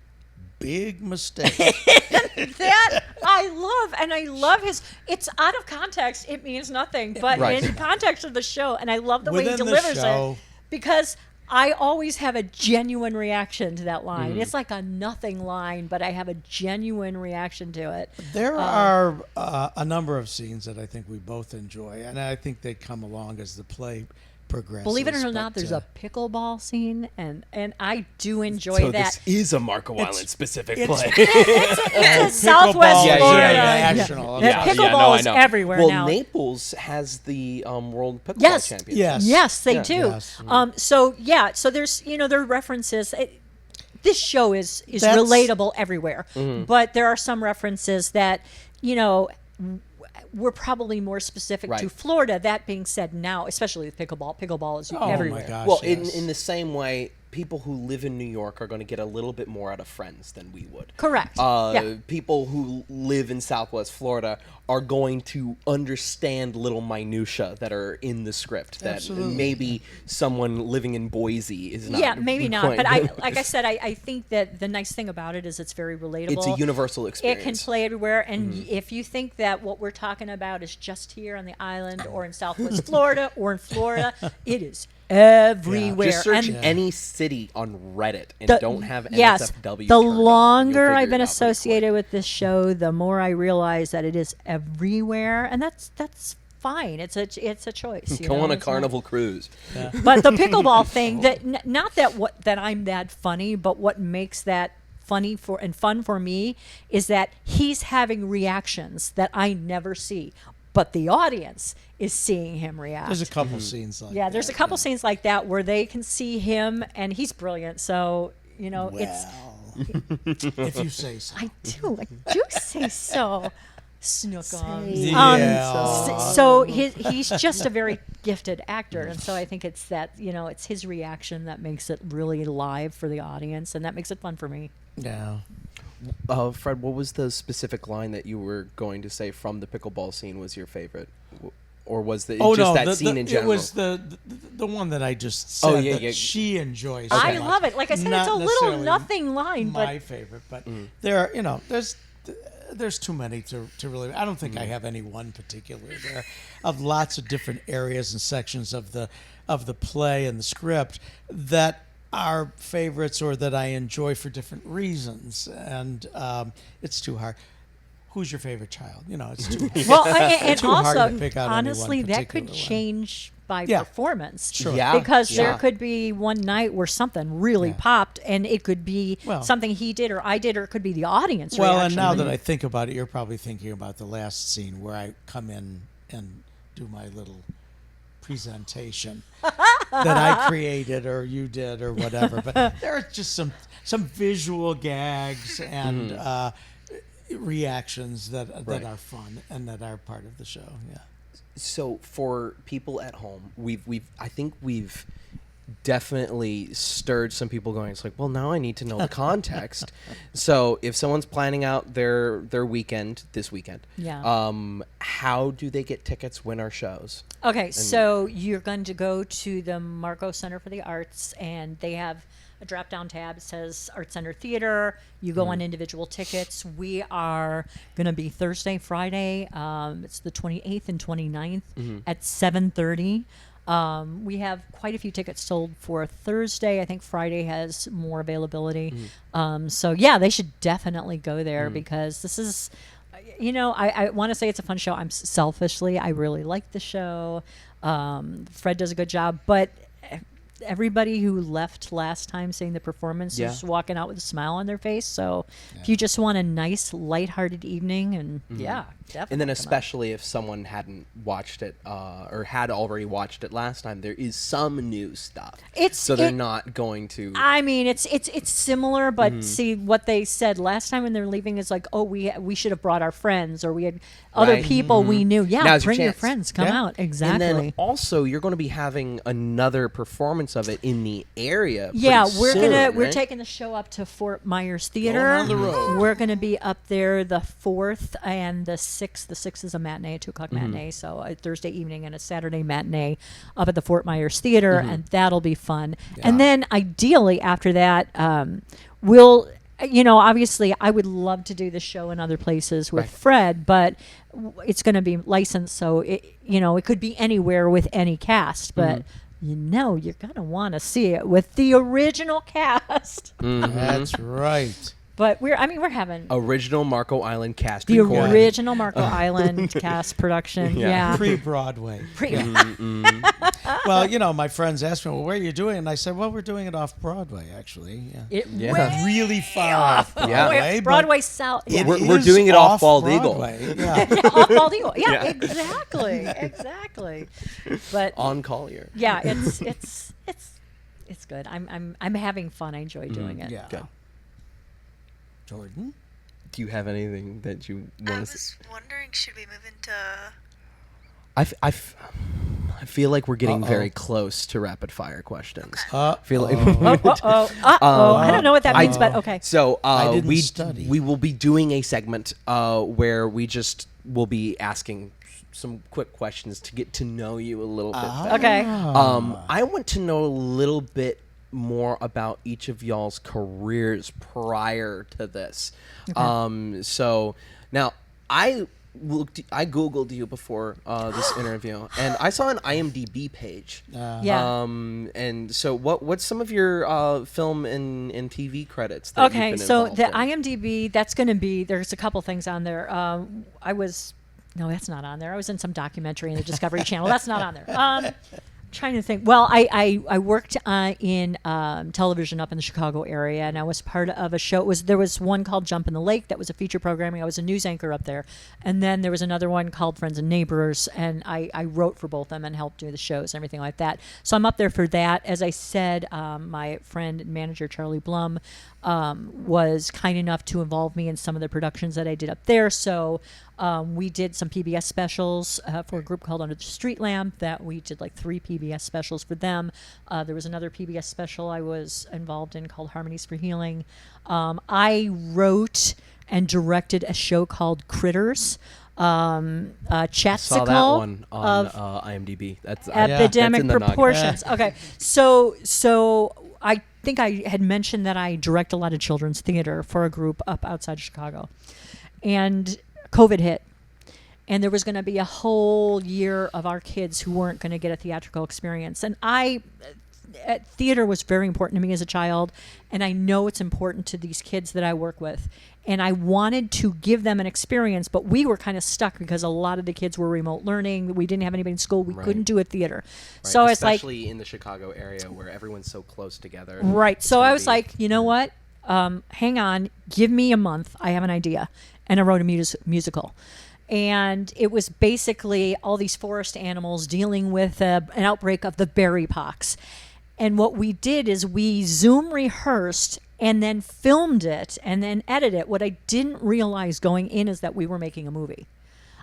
Big mistake. That I love his. It's out of context. It means nothing, but Right. in context of the show, and I love the way he Within the delivers show. it because I always have a genuine reaction to that line. It's like a nothing line, but I have a genuine reaction to it. There are a number of scenes that I think we both enjoy, and I think they come along as the play progresses. Believe it or but, not, there's a pickleball scene, and I do enjoy So that. this is a Marco Island specific play. It's Southwest Yeah, Florida. national. Yeah. Pickleball is everywhere well, now. Naples has the World Pickleball Yes. Championship. Yes. Yes, they Yeah. do. Yes. So there's there are references. This show is That's- relatable everywhere, but there are some references that were probably more specific to Right. Florida. That being said, now especially with pickleball is Oh everywhere. my gosh. Well, yes. in the same way, people who live in New York are going to get a little bit more out of Friends than we would. Correct. Yeah. People who live in Southwest Florida are going to understand little minutia that are in the script that Absolutely. maybe someone living in Boise is not. Yeah, maybe not. quite- But like I said, I think that the nice thing about it is it's very relatable. it's a universal It experience. can play everywhere, and if you think that what we're talking about is just here on the island, or in Southwest Florida, or in Florida, it is everywhere. Just search and any city on Reddit and the- don't have NSFW. yes, turned the on. You'll longer figure I've it been out pretty quick. associated with this show, the more I realize that it is everywhere, and that's fine. It's a choice. Go on a It's not- Carnival cruise. But the pickleball thing, not that I'm that funny, but what makes that funny and fun for me is that he's having reactions that I never see, but the audience is seeing him react. There's a couple scees like Yeah, there's a that, couple scenes like that where they can see him, and he's brilliant. So it's if you say so. I do say so. Snook on. Yeah. So he's just a very gifted actor, and so I think it's that it's his reaction that makes it really live for the audience, and that makes it fun for me. Yeah. Fred, what was the specific line that you were going to say from the pickleball scene was your favorite? Or was it just that scene in general? It was the one that I just said Oh, yeah, that yeah. she enjoys. I so much. love it. Like I said, Not it's a little necessarily nothing line, my but favorite, but there are there's too many to really. I don't think I have any one particular. There of lots of different areas and sections of the play and the script that are favorites or that I enjoy for different reasons, and it's too hard. Who's your favorite child? It's too hard. well, and too hard also to pick out any one honestly, that could particular one. change by Yeah. performance. Sure. Yeah. Because there Yeah. could be one night where something really popped, and it could be Well- something he did or I did, or it could be the audience Well, reaction. and now that I think about it, you're probably thinking about the last scene where I come in and do my little presentation that I created or you did or whatever. But there are just some visual gags and reactions that are fun and that are part of the show. Yeah. So for people at home, I think we've definitely stirred some people going, it's like, well, now I need to know the context. So if someone's planning out their weekend this weekend, Yeah. how do they get tickets? When are shows? Okay, so you're going to go to the Marco Center for the Arts, and they have a drop-down tab. It says Art Center Theater. You go on individual tickets. We are going to be Thursday, Friday. It's the 28th and 29th at 7:30. We have quite a few tickets sold for Thursday. I think Friday has more availability. So, yeah, they should definitely go there because this is... I want to say it's a fun show. Selfishly, I really like the show. Fred does a good job, but everybody who left last time seeing the performance is walking out with a smile on their face. So if you just want a nice, lighthearted evening, and definitely. And then come out. especially if someone hadn't watched it or had already watched it last time, there is some new stuff. So they're not going to... I mean, it's similar, but see what they said last time when they're leaving is like, oh, we should have brought our friends, or we had other Right. people we knew. Yeah, Now's bring your chance. friends, come out. Exactly. And then also you're going to be having another performance of it in the area. Yeah, pretty we're soon, we're right? taking the show up to Fort Myers Theater. on the road. We're gonna be up there the 4th and the 6th. The 6th is a matinee, 2:00 matinee, so a Thursday evening and a Saturday matinee up at the Fort Myers Theater, and that'll be fun. And then ideally after that, we'll. Obviously, I would love to do the show in other places with Fred, but it's going to be licensed, so it could be anywhere with any cast. But you're going to want to see it with the original cast. That's right. But we're having Original Marco Island cast the recording. original Marco Island cast production. Yeah. Pre-Broadway. Well, my friends asked me, well, where are you doing it? And I said, well, we're doing it off Broadway, actually. Yeah. Way Really far off Yeah. Broadway. Broadway South. Yeah. We're doing it off Bald Eagle. Yeah. Off Bald Eagle. Yeah, exactly. But On Collier. yeah, it's good. I'm having fun. I enjoy doing it. Yeah. Good. Jordan? Do you have anything that you I want to was wondering, should we move into? I feel like we're getting very close to rapid fire questions. I feel like I don't know what that means, but okay. So I didn't study. we will be doing a segment where we just will be asking some quick questions to get to know you a little bit better. Okay. I want to know a little bit more about each of y'all's careers prior to this. So now I Googled you before this interview, and I saw an IMDb page. Yeah. And so what's some of your film and TV credits? That you've Okay, been so involved the in? IMDb, that's going to be, there's a couple things on there. No, that's not on there. I was in some documentary in the Discovery Channel. That's not on there. Trying to think. Well, I worked in television up in the Chicago area, and I was part of a show. There was one called Jump in the Lake that was a feature programming. I was a news anchor up there, and then there was another one called Friends and Neighbors, and I wrote for both of them and helped do the shows and everything like that. So I'm up there for that. As I said, my friend and manager Charlie Blum was kind enough to involve me in some of the productions that I did up there. So we did some PBS specials for a group called Under the Street Lamp that we did like 3 PBS specials for them. There was another PBS special I was involved in called Harmonies for Healing. I wrote and directed a show called Critters. Chatsicle saw that one on IMDb. That's epidemic that's in the proportions. Okay, so I think I had mentioned that I direct a lot of children's theater for a group up outside of Chicago, and COVID hit, and there was going to be a whole year of our kids who weren't going to get a theatrical experience. And theater was very important to me as a child, and I know it's important to these kids that I work with. And I wanted to give them an experience, but we were kind of stuck because a lot of the kids were remote learning. We didn't have anybody in school. We couldn't do a theater. Right. So it's like, especially in the Chicago area where everyone's so close together. right. So I was like, you know what? Hang on, give me a month. I have an idea. And I wrote a musical. And it was basically all these forest animals dealing with an outbreak of the berry pox. And what we did is we Zoom rehearsed and then filmed it and then edited it. What I didn't realize going in is that we were making a movie.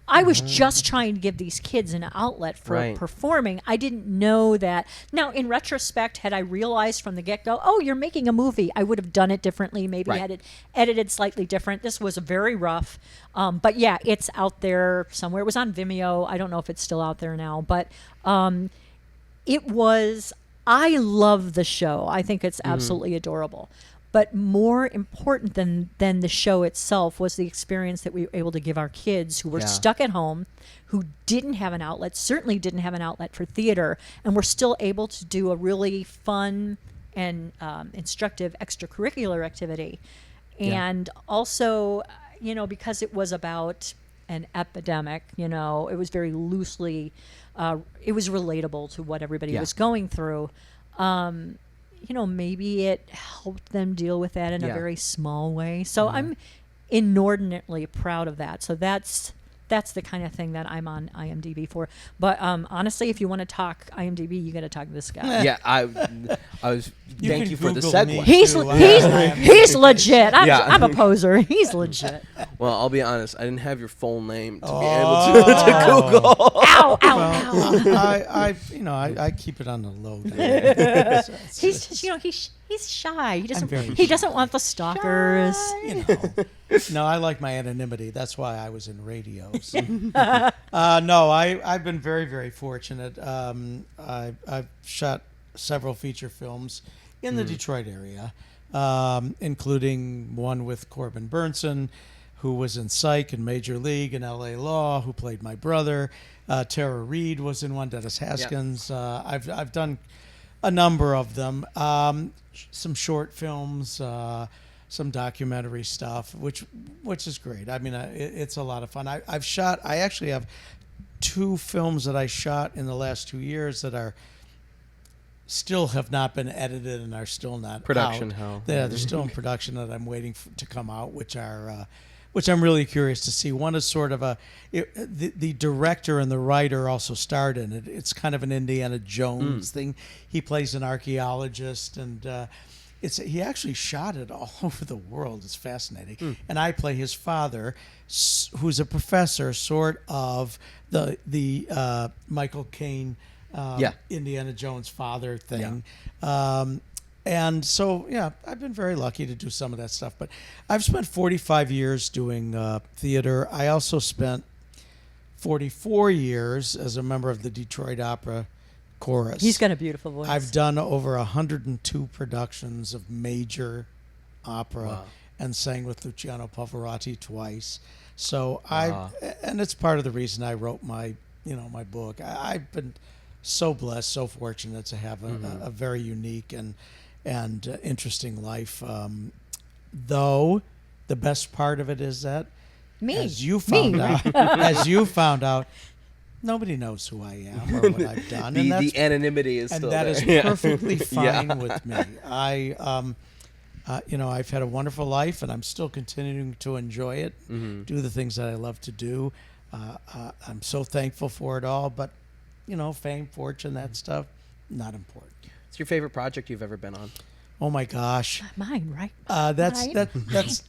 I was just trying to give these kids an outlet for performing. I didn't know that. Now, in retrospect, had I realized from the get-go, oh, you're making a movie, I would have done it differently, maybe had it edited slightly different. This was very rough. But yeah, it's out there somewhere. It was on Vimeo. I don't know if it's still out there now. But it was, I love the show. I think it's absolutely adorable. But more important than the show itself was the experience that we were able to give our kids who were stuck at home, who didn't have an outlet, certainly didn't have an outlet for theater, and were still able to do a really fun and instructive extracurricular activity. And also, because it was about an epidemic, it was very loosely, it was relatable to what everybody was going through. Maybe it helped them deal with that in a very small way. So I'm inordinately proud of that. So that's the kind of thing that I'm on IMDb for. But honestly, if you want to talk IMDb, you got to talk to this guy. Yeah, I was. Thank you for the Google segue. me. He's legit. I'm a poser. He's legit. Well, I'll be honest. I didn't have your full name to be able to Google. Ow! I keep it on the low. He's shy. He doesn't want the stalkers. No, I like my anonymity. That's why I was in radio. So. No, I've been very, very fortunate. I've shot several feature films in the Detroit area, including one with Corbin Burnson, who was in Psych and Major League and L.A. Law, who played my brother. Tara Reid was in one. Dennis Haskins. I've done a number of them. Some short films, some documentary stuff, which is great. I mean, it's a lot of fun. I actually have 2 films that I shot in the last 2 years that are still have not been edited and are still not Production out. hell. Yeah, they're still in production that I'm waiting to come out, which I'm really curious to see. One is sort of the director and the writer also starred in it. It's kind of an Indiana Jones thing. He plays an archaeologist, and he actually shot it all over the world. It's fascinating. And I play his father, who's a professor, sort of the Michael Caine, Indiana Jones father thing. And so, I've been very lucky to do some of that stuff. But I've spent 45 years doing theater. I also spent 44 years as a member of the Detroit Opera Chorus. He's got a beautiful voice. I've done over 102 productions of major opera and sang with Luciano Pavarotti twice. So and it's part of the reason I wrote my book. I've been so blessed, so fortunate to have a very unique and interesting life. Though the best part of it is that, as you found out, nobody knows who I am or what I've done. The anonymity is still there. And that is perfectly fine with me. I've had a wonderful life, and I'm still continuing to enjoy it, do the things that I love to do. I'm so thankful for it all, but, fame, fortune, that stuff, not important. What's your favorite project you've ever been on? Oh, my gosh. Mine, right? That's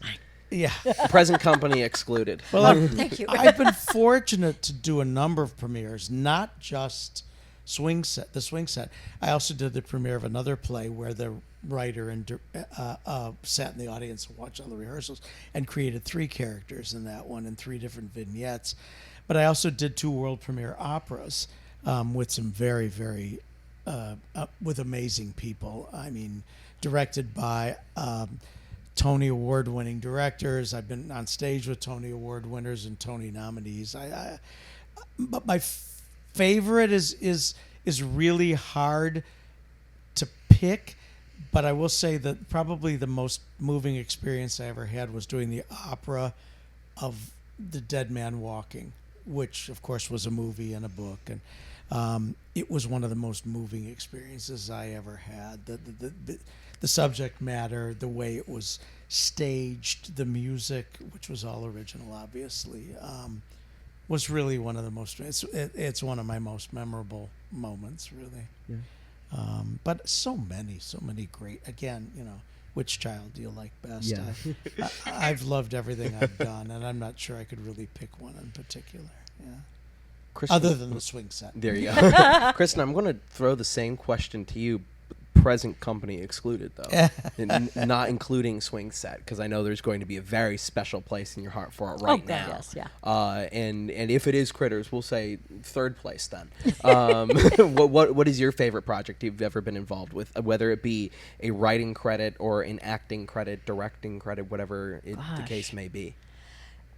yeah. Present company excluded. Well, Thank you. I've been fortunate to do a number of premieres, not just the Swingset. I also did the premiere of another play where the writer and sat in the audience and watched all the rehearsals and created 3 characters in that one and 3 different vignettes. But I also did 2 world premiere operas with some very, very with amazing people. I mean, directed by Tony Award-winning directors. I've been on stage with Tony Award winners and Tony nominees. But my favorite is really hard to pick. But I will say that probably the most moving experience I ever had was doing the opera of The Dead Man Walking, which, of course, was a movie and a book. And it was one of the most moving experiences I ever had. The subject matter, the way it was staged, the music, which was all original, obviously, was really one of the most. It's one of my most memorable moments, really. Yeah. But so many great. Again, which child do you like best? Yeah. I've loved everything I've done, and I'm not sure I could really pick one in particular. Yeah. Kristyn, Other than the Swingset. There you go. Kristyn, I'm going to throw the same question to you, present company excluded, though, not including Swingset, because I know there's going to be a very special place in your heart for it right now. Yes, yeah. And if it is Critters, we'll say 3rd place then. What is your favorite project you've ever been involved with, whether it be a writing credit or an acting credit, directing credit, whatever the case may be?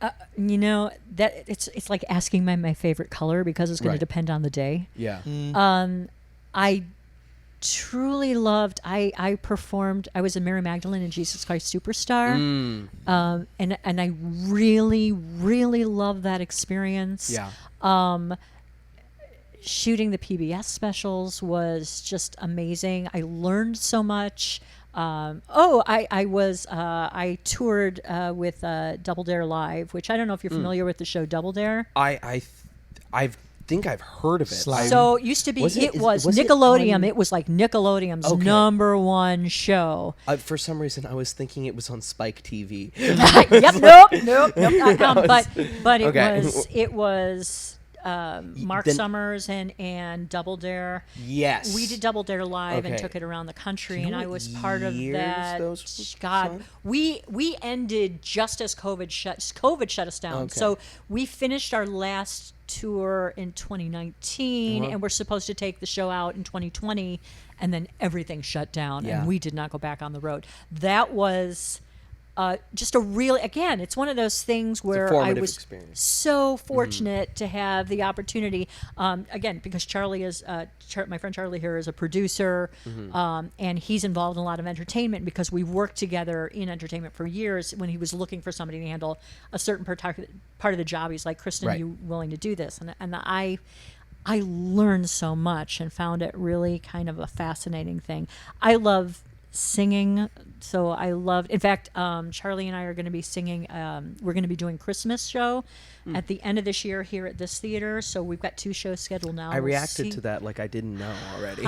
That it's like asking my favorite color, because it's going to depend on the day. Yeah. I truly loved. I performed. I was in Mary Magdalene in Jesus Christ Superstar, and I really loved that experience. Yeah. Shooting the PBS specials was just amazing. I learned so much. I toured with Double Dare Live, which I don't know if you're familiar with the show Double Dare. I think I've heard of it. So it used to be, was Nickelodeon. It was like Nickelodeon's number 1 show. For some reason, I was thinking it was on Spike TV. Yep, nope. But it was Mark Summers and Double Dare. Yes. We did Double Dare Live and took it around the country, and I was part of that. God, we ended just as COVID shut us down. Okay. So we finished our last tour in 2019, and we're supposed to take the show out in 2020, and then everything shut down, and we did not go back on the road. That was just a real, again, it's one of those things where I formative was experience. so fortunate to have the opportunity, again, because Charlie is, my friend Charlie here is a producer, and he's involved in a lot of entertainment because we worked together in entertainment for years. When he was looking for somebody to handle a certain part of the job, he's like, Kristyn, Right. you willing to do this? And I learned so much and found it really kind of a fascinating thing. I love singing, so I loved. In fact, Charlie and I are going to be singing. We're going to be doing Christmas show at the end of this year here at this theater. So we've got 2 shows scheduled now. I reacted to that like I didn't know already.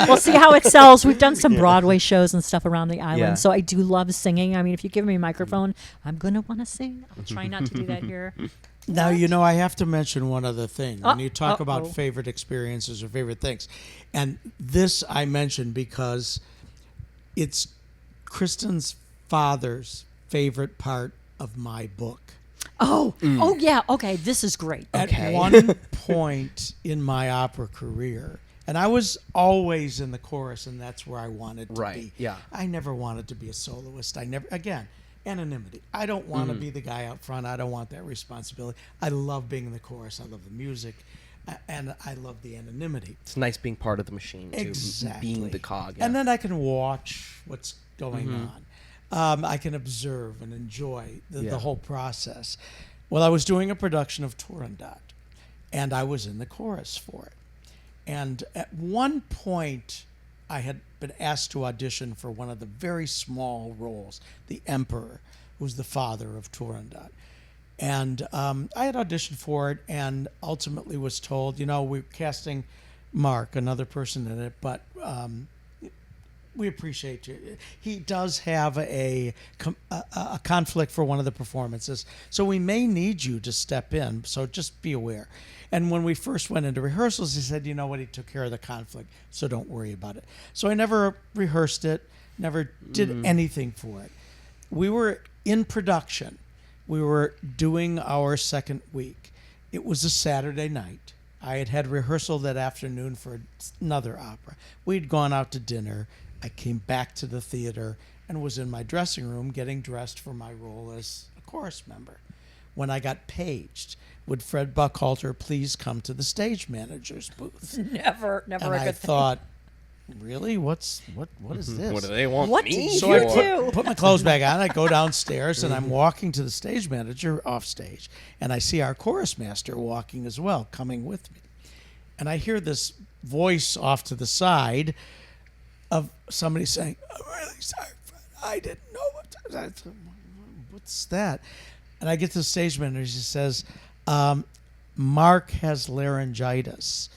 We'll see how it sells. We've done some Broadway shows and stuff around the island, Yeah. so I do love singing. I mean, if you give me a microphone, I'm going to want to sing. I'll try not to do that here. Now, I have to mention one other thing. When you talk about uh-oh. favorite experiences or favorite things, and this I mentioned because it's Kristyn's father's favorite part of my book. Oh, yeah. Okay, this is great. At one point in my opera career, and I was always in the chorus, and that's where I wanted to Right, be. yeah. I never wanted to be a soloist. Anonymity. I don't want to be the guy out front. I don't want that responsibility. I love being in the chorus. I love the music, and I love the anonymity. It's nice being part of the machine, too. Exactly. Being the cog. Yeah. And then I can watch what's going on. I can observe and enjoy the whole process. Well, I was doing a production of Turandot, and I was in the chorus for it. And at one point, I had been asked to audition for one of the very small roles, the Emperor, who's the father of Turandot. And I had auditioned for it and ultimately was told, we're casting Mark, another person in it, but we appreciate you. He does have a conflict for one of the performances, so we may need you to step in, so just be aware. And when we first went into rehearsals, he said, you know what, he took care of the conflict, so don't worry about it. So I never rehearsed it, never did anything for it. We were in production. We were doing our second week. It was a Saturday night. I had had rehearsal that afternoon for another opera. We'd gone out to dinner. I came back to the theater and was in my dressing room getting dressed for my role as a chorus member. When I got paged, would Fred Buchalter please come to the stage manager's booth? Never And a I good thing. thought, really? What is this? What do they want What me did So you for? do? put my clothes back on. I go downstairs and I'm walking to the stage manager off stage, and I see our chorus master walking as well, coming with me. And I hear this voice off to the side of somebody saying, "I'm really sorry, Fred. I didn't know what's that." And I get to the stage manager. She says, "Mark has laryngitis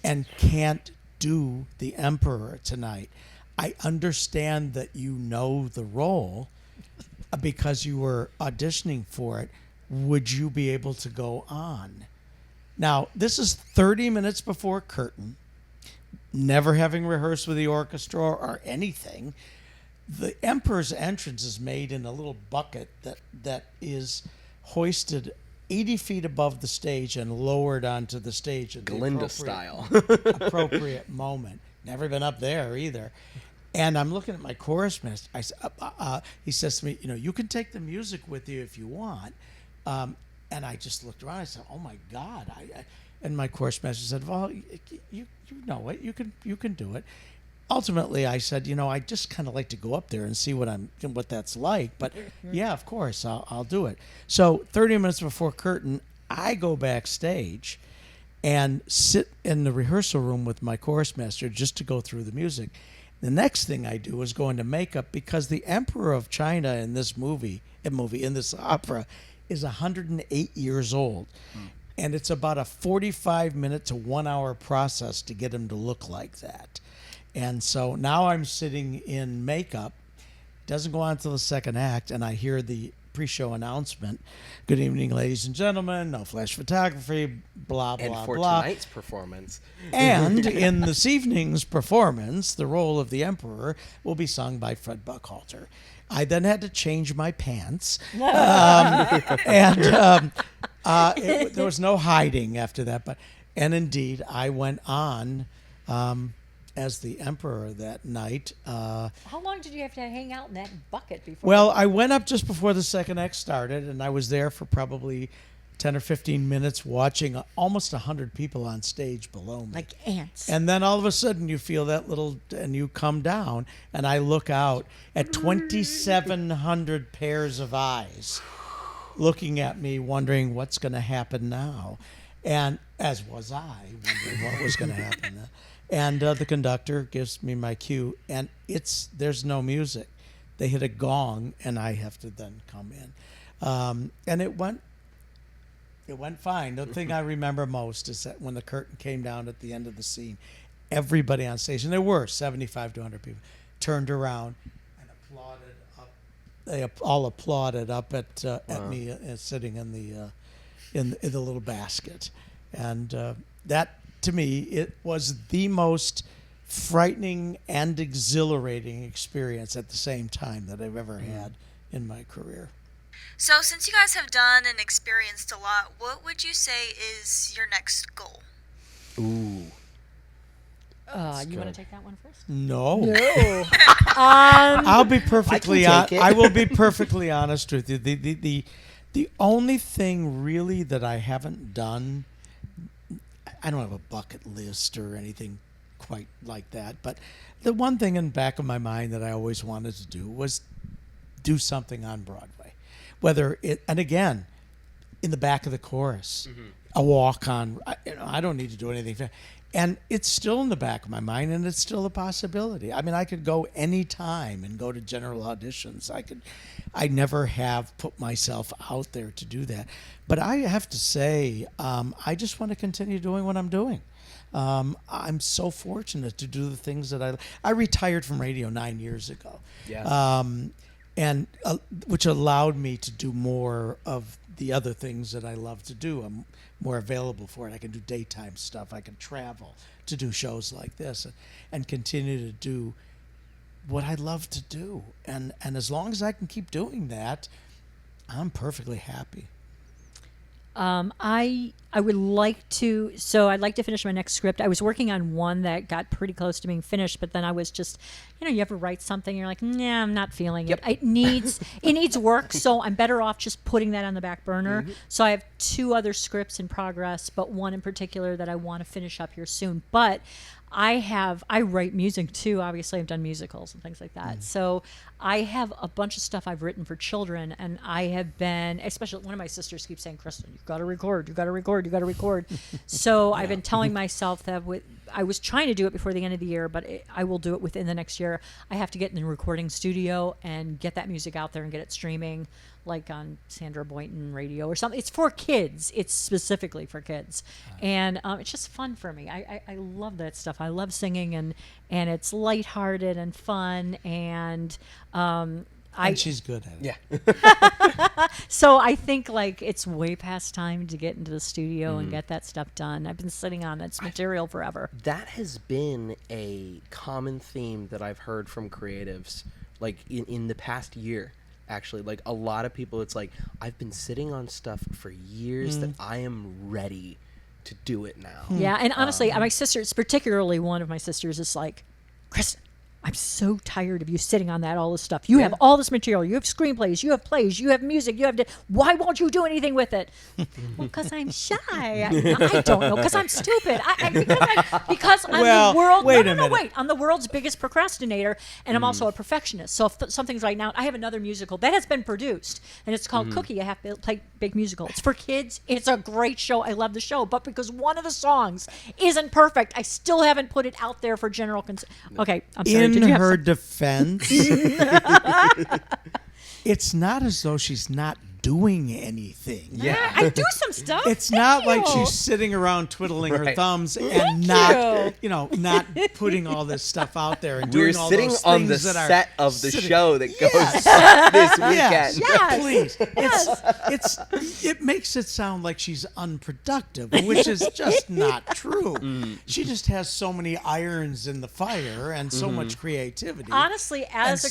and can't do the Emperor tonight. I understand that you know the role because you were auditioning for it. Would you be able to go on?" Now, this is 30 minutes before curtain, never having rehearsed with the orchestra or anything. The Emperor's entrance is made in a little bucket that is hoisted 80 feet above the stage and lowered onto the stage at the Glinda style. appropriate moment. Never been up there either. And I'm looking at my chorus master. He says to me, you can take the music with you if you want. And I just looked around. I said, "Oh my God!" And my chorus master said, "Well, you know it. You can do it." Ultimately, I said, I just kind of like to go up there and see what that's like. But yeah, of course, I'll do it. So 30 minutes before curtain, I go backstage and sit in the rehearsal room with my chorus master just to go through the music. The next thing I do is go into makeup because the Emperor of China in this in this opera, is 108 years old. And it's about a 45-minute to 1 hour process to get him to look like that. And so now I'm sitting in makeup. Doesn't go on until the second act, and I hear the pre-show announcement. "Good evening, ladies and gentlemen. No flash photography, blah, blah, And for blah." tonight's performance, And in this evening's performance, the role of the Emperor will be sung by Fred Buchalter. I then had to change my pants. There was no hiding after that. And indeed, I went on as the emperor that night. How long did you have to hang out in that bucket before? Well, I went up just before the second act started, and I was there for probably 10 or 15 minutes watching almost 100 people on stage below me. like ants. And then all of a sudden you feel that little, and you come down, and I look out at 2,700 pairs of eyes looking at me, wondering what's going to happen now. And as was I, wondering what was going to happen now. And the conductor gives me my cue, and there's no music. They hit a gong, and I have to then come in. And it went fine. The thing I remember most is that when the curtain came down at the end of the scene, everybody on stage, and there were 75 to 100 people, turned around and applauded up. They all applauded up at me sitting in the little basket. And that, to me, it was the most frightening and exhilarating experience at the same time that I've ever had in my career. So, since you guys have done and experienced a lot, what would you say is your next goal? Ooh. You want to take that one first? No. Um, I'll be perfectly I can take it. I will be perfectly honest with you. The only thing really that I haven't done, I don't have a bucket list or anything quite like that, but the one thing in the back of my mind that I always wanted to do was do something on Broadway. Whether it, and again, in the back of the chorus, a walk on, I don't need to do anything. And it's still in the back of my mind, and it's still a possibility. I mean, I could go any time and go to general auditions. I never have put myself out there to do that. But I have to say, I just want to continue doing what I'm doing. I'm so fortunate to do the things that I retired from radio 9 years ago. Yeah. And which allowed me to do more of the other things that I love to do. I'm more available for it. I can do daytime stuff. I can travel to do shows like this and continue to do what I love to do. And as long as I can keep doing that, I'm perfectly happy. I would like to, so I'd like to finish my next script. I was working on one that got pretty close to being finished, but then I was just, you ever write something, you're like, nah, I'm not feeling it. It needs work, so I'm better off just putting that on the back burner. So I have 2 other scripts in progress, but one in particular that I want to finish up here soon. But I write music too. Obviously, I've done musicals and things like that. So I have a bunch of stuff I've written for children, and I have been, especially one of my sisters keeps saying, Kristyn, you've got to record, you've got to record, you've got to record. So I've been telling myself that I was trying to do it before the end of the year, but I will do it within the next year. I have to get in the recording studio and get that music out there and get it streaming, like on Sandra Boynton radio or something. It's for kids. It's specifically for kids. And it's just fun for me. I love that stuff. I love singing, and it's lighthearted and fun. And And she's good at it. Yeah. so I think like it's way past time to get into the studio and get that stuff done. I've been sitting on this material forever. That has been a common theme that I've heard from creatives, like in the past year. Actually, like a lot of people, it's like, I've been sitting on stuff for years that I am ready to do it now. Yeah, and honestly, my sisters, particularly one of my sisters, is like, Kristyn, I'm so tired of you sitting on that, all this stuff. You have all this material. You have screenplays. You have plays. You have music. You have. Why won't you do anything with it? Well, because I'm shy. I don't know. Because I'm stupid. Because I'm the world. Wait. I'm the world's biggest procrastinator, and I'm also a perfectionist. So if something's right now, I have another musical that has been produced, and it's called Cookie. I have to play big musical. It's for kids. It's a great show. I love the show, but because one of the songs isn't perfect, I still haven't put it out there for general Okay, I'm sorry. In her defense, it's not as though she's not doing anything. Yeah, I do some stuff. It's not like she's sitting around twiddling her thumbs and not putting all this stuff out there and doing all sitting those on things the that set are of the show that goes this weekend. Yes. Please. It makes it sound like she's unproductive, which is just not true. She just has so many irons in the fire and so much creativity. Honestly, as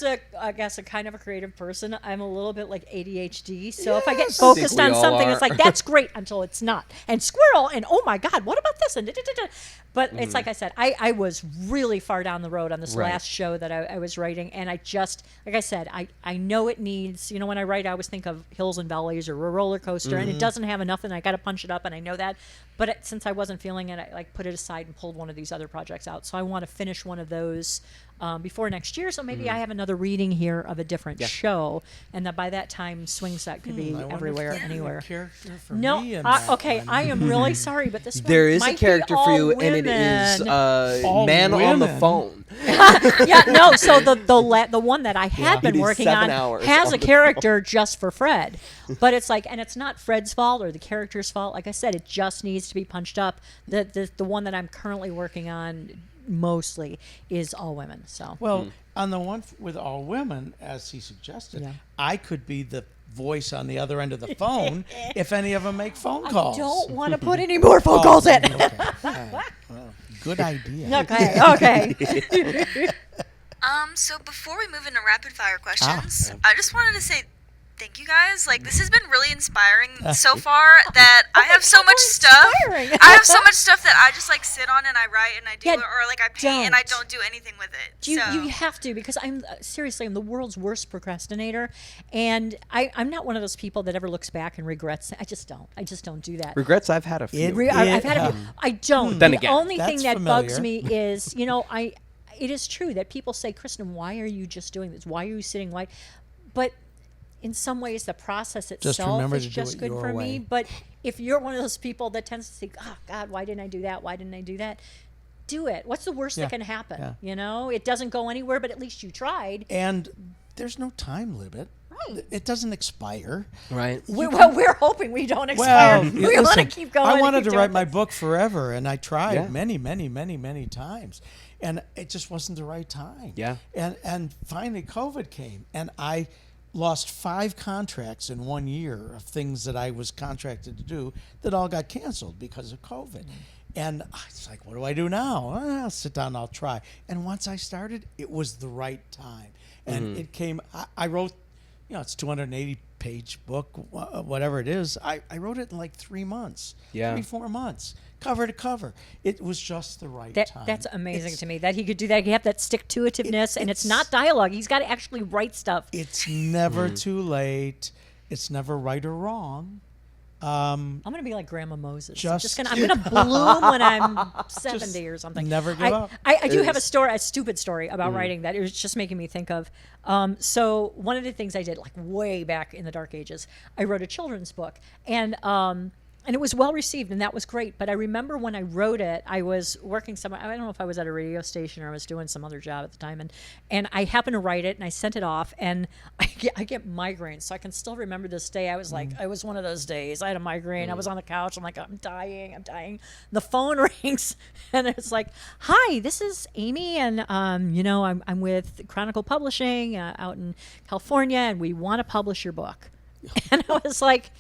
a I guess a kind of a creative person, I'm a little bit like ADHD ADHD, so if I get Yes. focused I think on we all something, it's are. like that's great until it's not. And squirrel, and oh my God, what about this? And da-da-da-da. But it's like I said, I was really far down the road on this Right. last show that I was writing, and I just, like I said, I know it needs, when I write, I always think of hills and valleys or a roller coaster, and it doesn't have enough, and I got to punch it up, and I know that. But since I wasn't feeling it, I put it aside and pulled one of these other projects out. So I want to finish one of those before next year. So maybe I have another reading here of a different show, and that by that time, Swingset could be I wonder if everywhere, there's a anywhere. character for No, me in that okay, one. I am really sorry, but this one There is a might be character for all you, and it is women. All man on the women? phone. Yeah, no. So the one that I had It been is working 7 on hours has on a the character just for Fred, but it's like, and it's not Fred's fault or the character's fault. Like I said, it just needs to be punched up. The one that I'm currently working on mostly is all women. So Well, on the one with all women, as he suggested, Yeah. I could be the voice on the other end of the phone if any of them make phone calls. I don't want to put any more phone calls in. Okay. All right. Well, good idea. Okay. So before we move into rapid fire questions, I just wanted to say thank you guys. Like, this has been really inspiring so far that I have so much stuff. inspiring. I have so much stuff that I just like sit on and I write and I do Yeah, it, or like I paint and I don't. don't do anything with it. You so have to, because I'm seriously, I'm the world's worst procrastinator, and I'm not one of those people that ever looks back and regrets. I just don't do that. Regrets, I've had a few. I've had a few. I don't. Then the again, only thing that's that bugs familiar. me is, it is true that people say, Kristyn, why are you just doing this? Why are you sitting? Why? But in some ways, the process itself remember is to do just it good your for way. me. But if you're one of those people that tends to think, oh, God, why didn't I do that? Why didn't I do that? Do it. What's the worst Yeah. that can happen? Yeah. It doesn't go anywhere, but at least you tried. And there's no time limit. Right. It doesn't expire. Right. We're hoping we don't expire. we want to listen, keep going. I and wanted keep to write doing my things. book forever, and I tried Yeah. many, many, many, many times, and it just wasn't the right time. Yeah. And finally, COVID came, and I lost 5 contracts in 1 year of things that I was contracted to do that all got canceled because of COVID. And I was like, what do I do now? I'll sit down, I'll try. And once I started, it was the right time. And it came, I wrote, it's 280-page book, whatever it is. I wrote it in like 3 months, Yeah. 3-4 months, cover to cover. It was just the right time. That's amazing It's- to me that he could do that. He have that stick-to-itiveness, and it's not dialogue. He's got to actually write stuff. It's never too late. It's never right or wrong. I'm gonna be like Grandma Moses. Just- I'm gonna bloom when I'm 70 or something. never give up. I do have a stupid story about writing that it was just making me think of. So one of the things I did, like way back in the dark ages, I wrote a children's book, and it was well received, and that was great. But I remember when I wrote it, I was working somewhere. I don't know if I was at a radio station or I was doing some other job at the time, and I happened to write it, and I sent it off, and I get migraines, so I can still remember this day. I was like, it was one of those days. I had a migraine. I was on the couch. I'm like, I'm dying. The phone rings, and it's like, hi, this is Amy, and I'm with Chronicle Publishing out in California, and we want to publish your book. And I was like,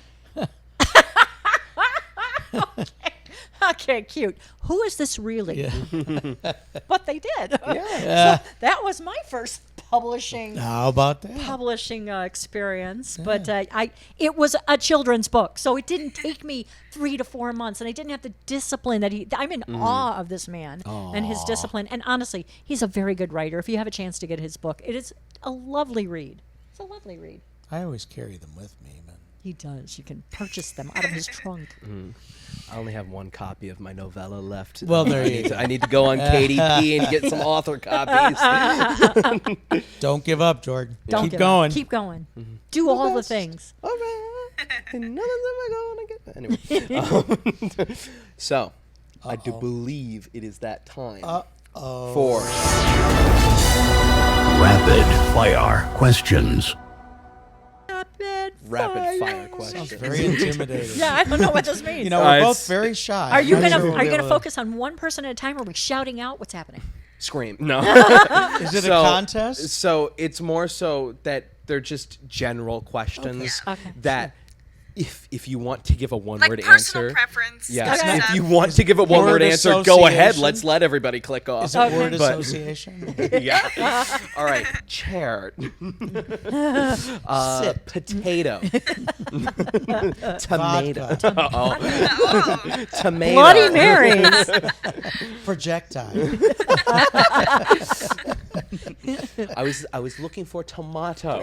okay, cute. Who is this really? But they did. So that was my first publishing How about that? experience. But it was a children's book, so it didn't take me 3 to 4 months, and I didn't have the discipline that I'm in awe of this man and his discipline. And honestly, he's a very good writer. If you have a chance to get his book, it is a lovely read. It's a lovely read. I always carry them with me, man. He does. You can purchase them out of his trunk. I only have 1 copy of my novella left. Well, there you go. I need to go on KDP and get some author copies. Don't give up, Jordan. Don't Keep give going. up. Keep going. Do all the things. All right. And nothing's ever gonna get. Anyway. So, I do believe it is that time for Rapid fire questions. rapid fire Sounds questions. very intimidating. Yeah, I don't know what this means. We're It's- both very shy. Are you I'm gonna not sure we'll are you be gonna able to- focus on one person at a time, or are we shouting out what's happening? Scream. No. Is it a So- contest? So it's more so that they're just general questions Okay. that If you want to give a one Like word personal answer, preference. yeah. stuff. If you want to give a one word Word answer, go ahead. association? Let's let everybody click off. Is it word But- association? Yeah. All right. Chair. Sit. Potato. Tomato. Vodka. Oh. Tomato. Bloody Marys. Projectile. I was looking for tomato.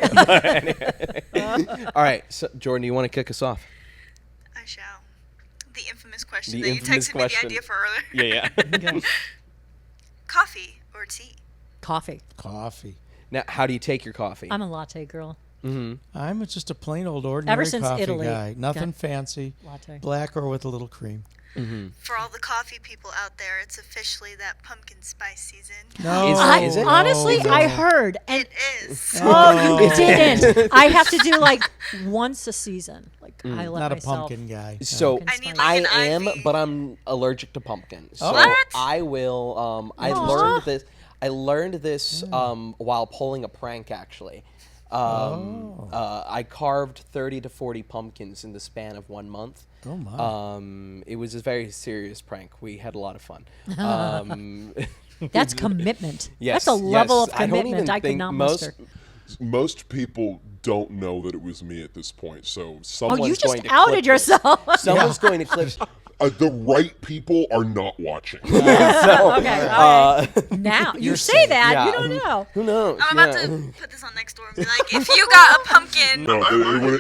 All right. So Jordan, do you want to kick us off? I shall. The infamous question The that you infamous texted question. me the idea for earlier. Yeah. Coffee or tea? Coffee. Coffee. Now, how do you take your coffee? I'm a latte girl. I'm just a plain old ordinary since coffee Italy. guy. Nothing Okay. fancy. Latte. Black or with a little cream. For all the coffee people out there, it's officially that pumpkin spice season. No. Is it? Honestly, no. I heard, and It is. oh, you didn't. I have to do like once a season. Like I let Not a myself. pumpkin guy. No. So I need, I like, an am, ivy. but I'm allergic to pumpkin. So What? I will. I Aw. learned this. I learned this while pulling a prank. Actually, I carved 30 to 40 pumpkins in the span of 1 month. Oh my. It was a very serious prank. We had a lot of fun. That's commitment. Yes, That's a level yes. of I don't commitment even I could think not most- muster. Most people don't know that it was me at this point, so Oh, someone's you going just to outed clip this. yourself. Someone's going to clip. the right people are not watching. Okay. All right. Now you say that Yeah. you don't know. Who knows? I'm about to put this on next door and be like, if you got a pumpkin, No,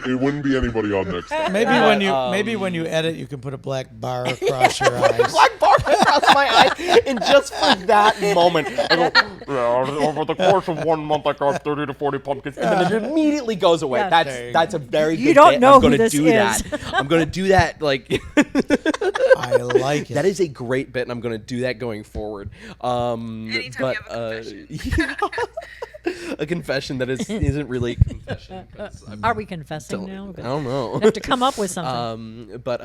it wouldn't be anybody on next time. Maybe when you edit, you can put a black bar across your eyes. Black bar across my eye, and just for that moment, I go, yeah, over the course of 1 month, I carved 30 to 40 pumpkins, and then it immediately goes away. Yeah. That's a very good You don't bit. know I'm who gonna this do is. that. I'm gonna do that. Like I like it. that is a great bit, and I'm gonna do that going forward. Anytime but you have a a confession that isn't really a confession. 'cause Are we confessing now? I don't know. We have to come up with something. But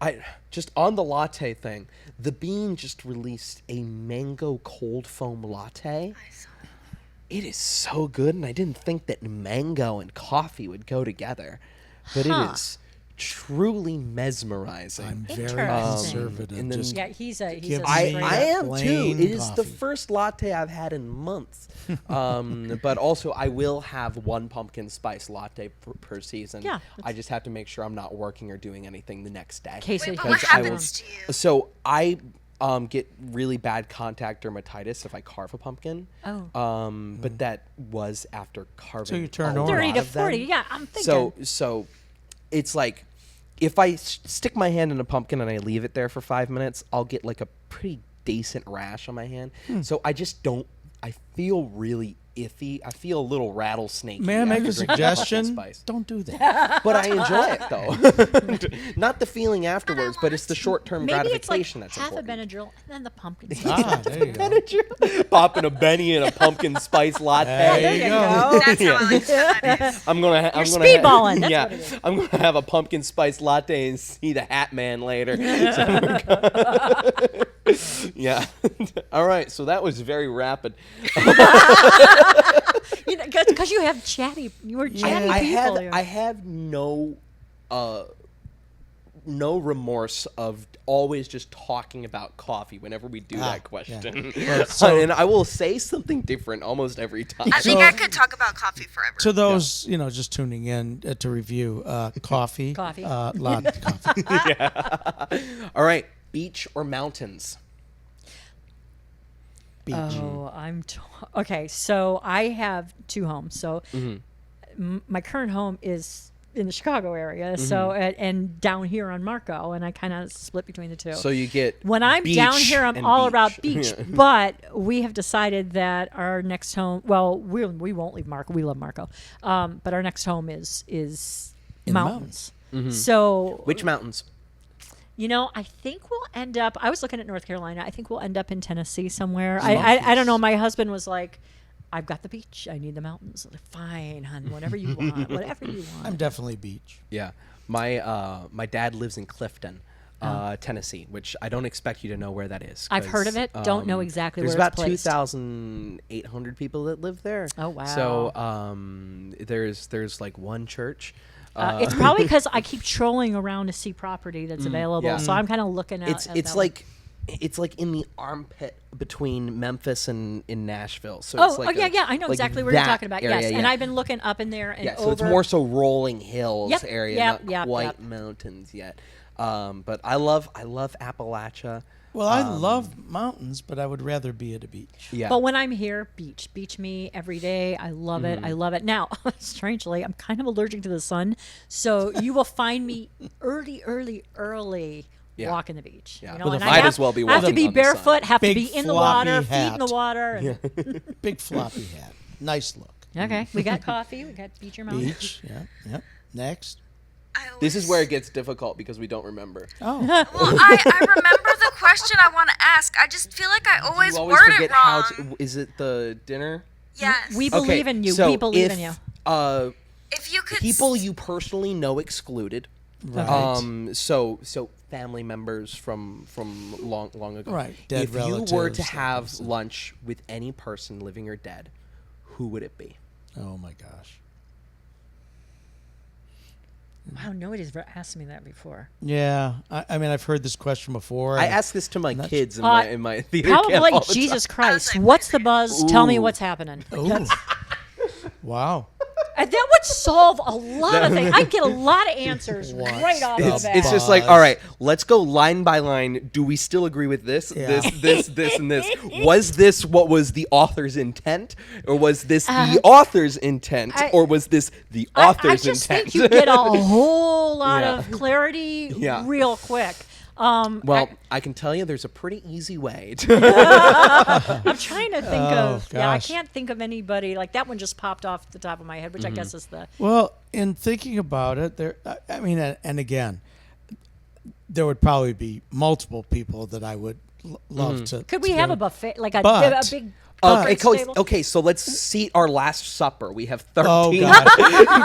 I just on the latte thing, the Bean just released a mango cold foam latte. I saw it. It is so good, and I didn't think that mango and coffee would go together, but it is truly mesmerizing. I'm very Interesting. conservative. and then- Just Yeah, he's a give straight me I up- am too. plain It is the coffee. first latte I've had in months. But also, I will have one pumpkin spice latte per season. Yeah, I just have to make sure I'm not working or doing anything the next day. Case Wait, it but what goes I will- happens to you? So I get really bad contact dermatitis if I carve a pumpkin. Oh. But that was after carving. So you turn a orange. 30 lot to of them. 40. Yeah, I'm thinking. So it's like if I stick my hand in a pumpkin and I leave it there for 5 minutes, I'll get like a pretty decent rash on my hand. So I just don't. I feel really iffy. I feel a little rattlesnake. May I make a after drinking pumpkin suggestion? spice. Don't do that. But I enjoy it though. Not the feeling afterwards, but it's the short-term Maybe it's like gratification that's half important. a Benadryl and then the pumpkin spice. Ah, there you go. Popping a Benny and a pumpkin spice latte. There you go. That's how I like to spend my days. I'm gonna. You're I'm gonna speedballing, that's yeah, what it is. I'm gonna have a pumpkin spice latte and see the Hat Man later. Yeah. All right. So that was very rapid. You know, because you have chatty. You were chatty I people. have. I have no. No remorse of always just talking about coffee whenever we do that question. Well, so- and I will say something different almost every time. I think I could talk about coffee forever. To those, just tuning in to review, coffee. Coffee. Latte coffee. All right. Beach or mountains? Beach. Oh, okay. So I have two homes. So my current home is in the Chicago area. So and down here on Marco, and I kind of split between the two. So you get When I'm down beach here, I'm and all beach. about beach. Yeah. But we have decided that our next home. Well, we won't leave Marco. We love Marco. But our next home is In the mountains. So Which mountains? I think we'll end up. I was looking at North Carolina. I think we'll end up in Tennessee somewhere. I don't know. My husband was like, "I've got the beach. I need the mountains." I'm like, fine, hon. Whatever you want. Whatever you want. I'm definitely beach. Yeah. My dad lives in Clifton, Tennessee, which I don't expect you to know where that is. I've heard of 'cause, it. Don't know exactly there's where about it's placed. 2,800 people that live there. Oh, wow. So there's like one church. It's probably because I keep trolling around to see property that's available, yeah. so I'm kind of looking at. It's like in the armpit between Memphis and in Nashville. So Oh, it's like yeah, I know like exactly where you're that talking about. area, Yes, yeah. and I've been looking up in there and Yeah, over. so it's more so rolling hills Yep, area, yep, not yep, quite yep. mountains yet. But I love Appalachia. Well, I love mountains, but I would rather be at a beach. Yeah. But when I'm here, beach me every day. I love it. I love it. Now, strangely, I'm kind of allergic to the sun, so you will find me early Yeah. walking the beach. Yeah. You know, Well, and might I have, as well be I have to walking be on the sun. barefoot, have to Big be in the floppy water, feet in the hat. water. And, Big floppy hat. Nice look. Okay, we got coffee. We got Beecher Mountain. Beach. Yeah. Yep. Next. This is where it gets difficult because we don't remember. Oh. Well, I remember the question I want to ask. I just feel like I always, You always word forget it wrong. how. Is it the dinner? Yes. We believe in you. So We believe if, in you. If you could People you personally know excluded. Right. So family members from long ago. Right. Dead if you were relatives, to that have kind of stuff. lunch with any person, living or dead, who would it be? Oh my gosh. Wow, nobody's ever asked me that before. Yeah. I mean, I've heard this question before. I and- ask this to my kids in Uh, my theater camp Probably all the Jesus time. Christ. like, What's the buzz? Tell me Ooh. what's happening. Ooh. Wow. And that would solve a lot of things. I'd get a lot of answers right off the bat. It's just like, all right, let's go line by line. Do we still agree with this, Yeah. this, and this? Was this what was the author's intent? Or was this the author's intent? Or was this the author's I just intent? think you get a whole lot Yeah. of clarity Yeah. real quick. Well, I can tell you there's a pretty easy way to. I'm trying to think of. Yeah, I gosh. can't think of anybody. Like that one just popped off the top of my head, which I guess is the. Well, in thinking about it, I mean, and again, there would probably be multiple people that I would love to. Could we to have go- a buffet, like a But- big? Okay, conference table? okay, so let's seat our Last Supper. We have 13 Oh God!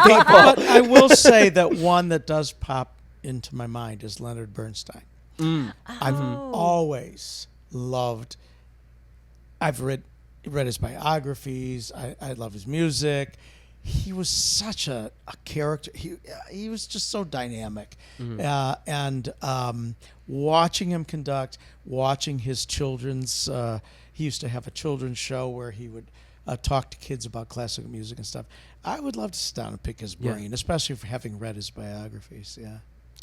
people. But I will say that one that does pop into my mind is Leonard Bernstein. I've always loved. I've read his biographies. I love his music. He was such a character. He was just so dynamic, and watching him conduct, watching his children's. He used to have a children's show where he would talk to kids about classical music and stuff. I would love to sit down and pick his brain, especially for having read his biographies. Yeah.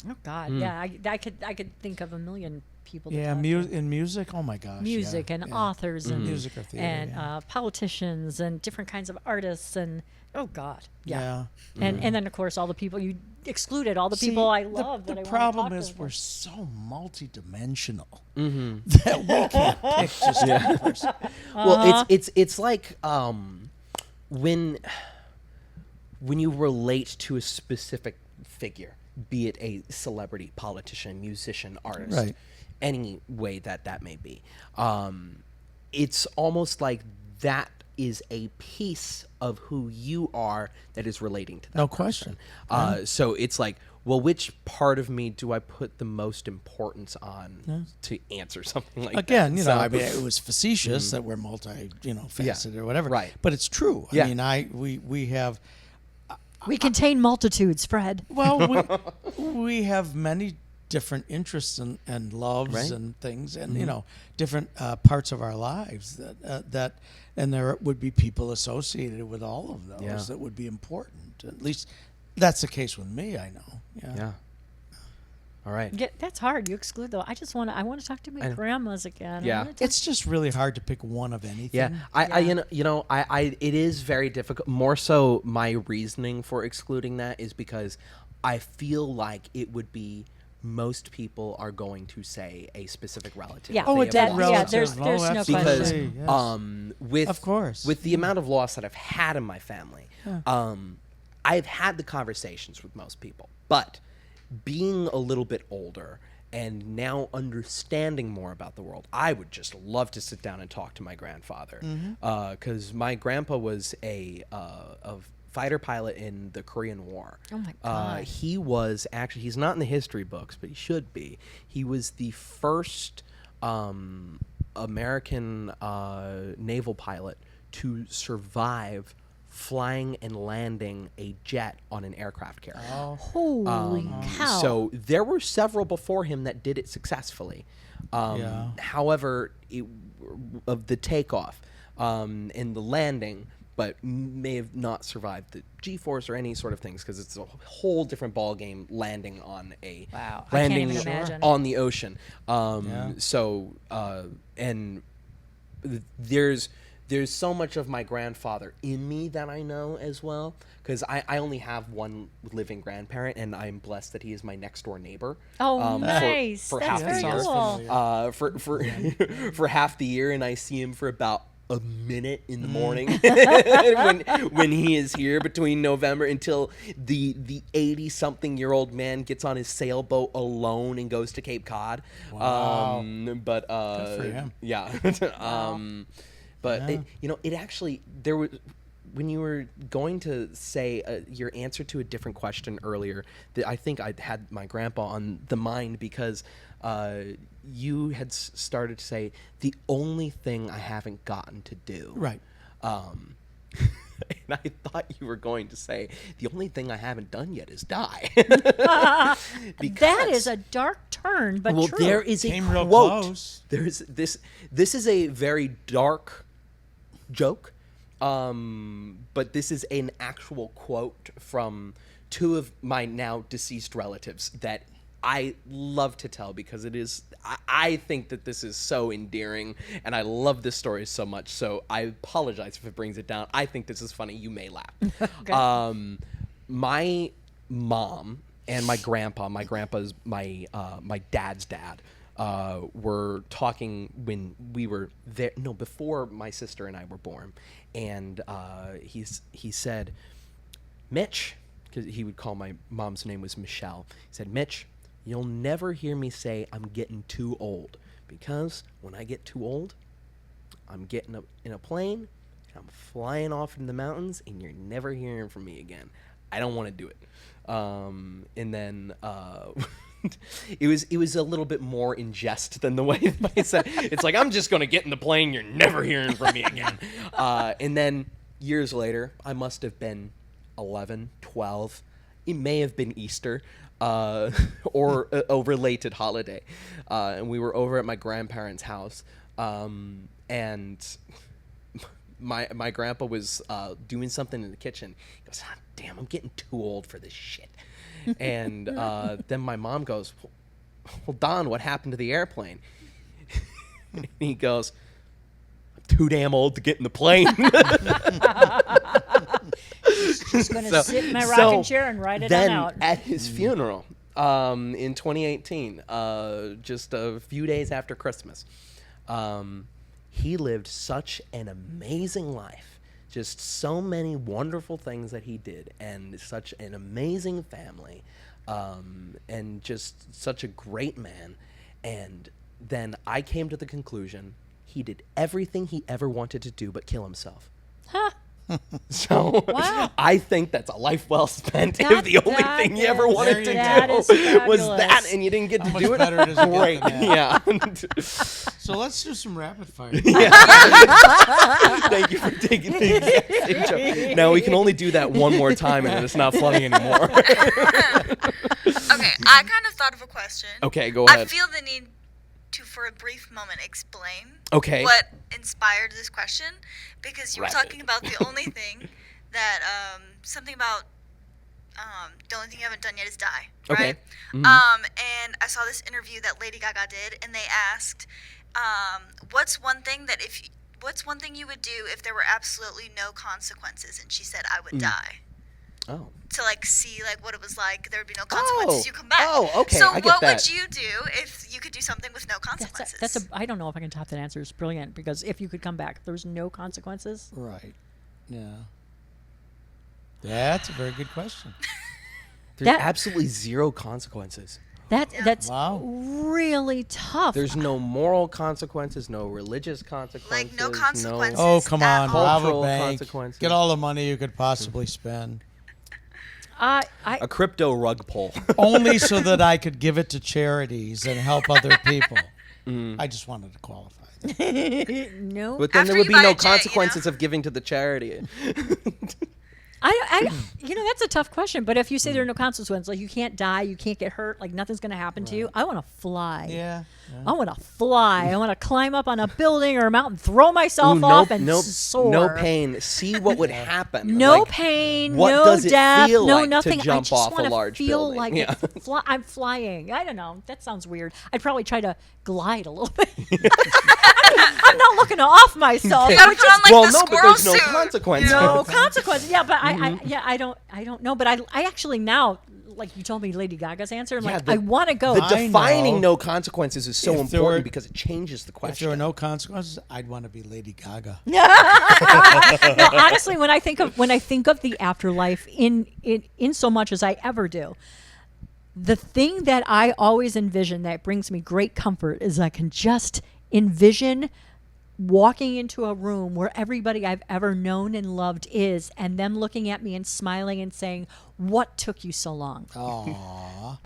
Oh God, yeah, I could think of a million people. to Yeah, talk to. in music. Oh my gosh. Music yeah, and yeah. authors and Music or theater, and yeah. politicians and different kinds of artists and oh God, yeah. Yeah. And then of course all the people you excluded, all the See, people I love. The that I problem want to is talk to. we're so multidimensional that we can't pick just one person. Well, it's like when you relate to a specific figure, be it a celebrity, politician, musician, artist, Right. any way that may be, it's almost like that is a piece of who you are that is relating to that No person. question. So it's like, well, which part of me do I put the most importance on to answer something like Again, that? you know, So- I mean, it was facetious that we're faceted or whatever. Right. But it's true. Yeah. I mean, we have. We contain multitudes, Fred. Well, we have many different interests and loves Right. and things, and you know, different parts of our lives that, and there would be people associated with all of those Yeah. that would be important. At least that's the case with me. I know. Yeah. Yeah. All right. Yeah, that's hard. You exclude though. I want to talk to my grandmas again. I Yeah. wanna talk- It's just really hard to pick one of anything. Yeah, I it is very difficult. More so, my reasoning for excluding that is because I feel like it would be most people are going to say a specific relative. Yeah. that Oh, they it have does. lost. Yeah, there's no absolutely. Because Yes. with Of course. with the amount of loss that I've had in my family, I've had the conversations with most people, but being a little bit older and now understanding more about the world, I would just love to sit down and talk to my grandfather, because my grandpa was a fighter pilot in the Korean War. Oh my God. He was actually, he's not in the history books, but he should be. He was the first American naval pilot to survive flying and landing a jet on an aircraft carrier. Holy cow. So there were several before him that did it successfully. However, of the takeoff and the landing, but may have not survived the G-force or any sort of things, because it's a whole different ball game landing on a Wow. I can't landing even imagine. on the ocean. So and there's so much of my grandfather in me that I know as well, because I only have one living grandparent, and I'm blessed that he is my next door neighbor. Oh, nice. For That's half the very year. cool. For half the year, and I see him for about a minute in the morning when he is here between November until the 80-something-year-old man gets on his sailboat alone and goes to Cape Cod. Wow. But Good for him. yeah. But it actually, there was, when you were going to say your answer to a different question earlier, that I think I had my grandpa on the mind, because you had started to say the only thing I haven't gotten to do. Right. And I thought you were going to say the only thing I haven't done yet is die. That is a dark turn, but well, true. there is a Came real quote. close. There's this. This is a very dark joke, but this is an actual quote from two of my now deceased relatives that I love to tell, because it is. I think that this is so endearing, and I love this story so much. So I apologize if it brings it down. I think this is funny. You may laugh. Okay. My mom and my grandpa's my dad's dad, were talking when we were there. No, before my sister and I were born, and he said, Mitch, because he would call my mom's name was Michelle. He said, Mitch, you'll never hear me say I'm getting too old, because when I get too old, I'm getting up in a plane, I'm flying off in the mountains, and you're never hearing from me again. I don't want to do it. And then it was a little bit more in jest than the way I said. It's like, I'm just going to get in the plane, you're never hearing from me again. And then years later, I must have been 11, 12. It may have been Easter. Or a related holiday. And we were over at my grandparents' house. And my grandpa was doing something in the kitchen. He goes, ah, damn, I'm getting too old for this shit. And then my mom goes, well, Don, what happened to the airplane? And he goes, I'm too damn old to get in the plane. Just going to sit in my rocking chair and write it on out. At his funeral in 2018, just a few days after Christmas, he lived such an amazing life. Just so many wonderful things that he did, and such an amazing family, and just such a great man. And then I came to the conclusion he did everything he ever wanted to do but kill himself. Huh. So Wow. I think that's a life well spent if the only thing you ever wanted to that do is was fabulous. that, and you didn't get to much do it. better does it get Great. than that? Yeah. So let's do some rapid fire. Thank you for taking the exact same joke. Now we can only do that one more time, and then it's not funny anymore. Okay, I kind of thought of a question. Okay, go I ahead. feel the need to, for a brief moment, explain Okay. what inspired this question, because you were Rapid. talking about the only thing that, something about, the only thing you haven't done yet is die, Okay. right? Mhm. And I saw this interview that Lady Gaga did, and they asked, what's one thing you would do if there were absolutely no consequences? And she said, I would die. Oh. To like see like what it was like. There would be no consequences. Oh. You come back. Oh, okay, So I get what that. would you do if you could do something with no consequences? I don't know if I can top that answer. It's brilliant, because if you could come back, if there was no consequences. Right. Yeah. That's a very good question. There's That- absolutely zero consequences. That's Wow. really tough. There's no moral consequences, no religious consequences. Like, no consequences. Oh, come on. At all. Rob a Cultural bank. consequences. Get all the money you could possibly spend. A crypto rug pull. Only so that I could give it to charities and help other people. I just wanted to qualify that. no. But then After there would you be buy no a jet, you know? consequences of giving to the charity. That's a tough question. But if you say there are no consequences, like you can't die, you can't get hurt, like nothing's going to happen to you, I want to fly. Yeah. I want to fly. I want to climb up on a building or a mountain, throw myself off, and soar. No pain. See what would happen. No Like, pain, what no does it death, feel no like nothing. to jump I just off a want to large feel building? like I'm flying. I don't know. That sounds weird. I'd probably try to glide a little bit. I'm not looking to off myself. You gotta put on like the but squirrel there's no suit. consequences. No consequences. Yeah, but I don't know. But I actually now, like you told me Lady Gaga's answer, I'm like, I want to go. The I defining know. no consequences is so If there important were- because it changes the If question. there were no consequences, I'd want to be Lady Gaga. No, honestly, when I think of the afterlife in so much as I ever do, the thing that I always envision that brings me great comfort is I can just envision walking into a room where everybody I've ever known and loved is, and them looking at me and smiling and saying, "What took you so long?" Aww.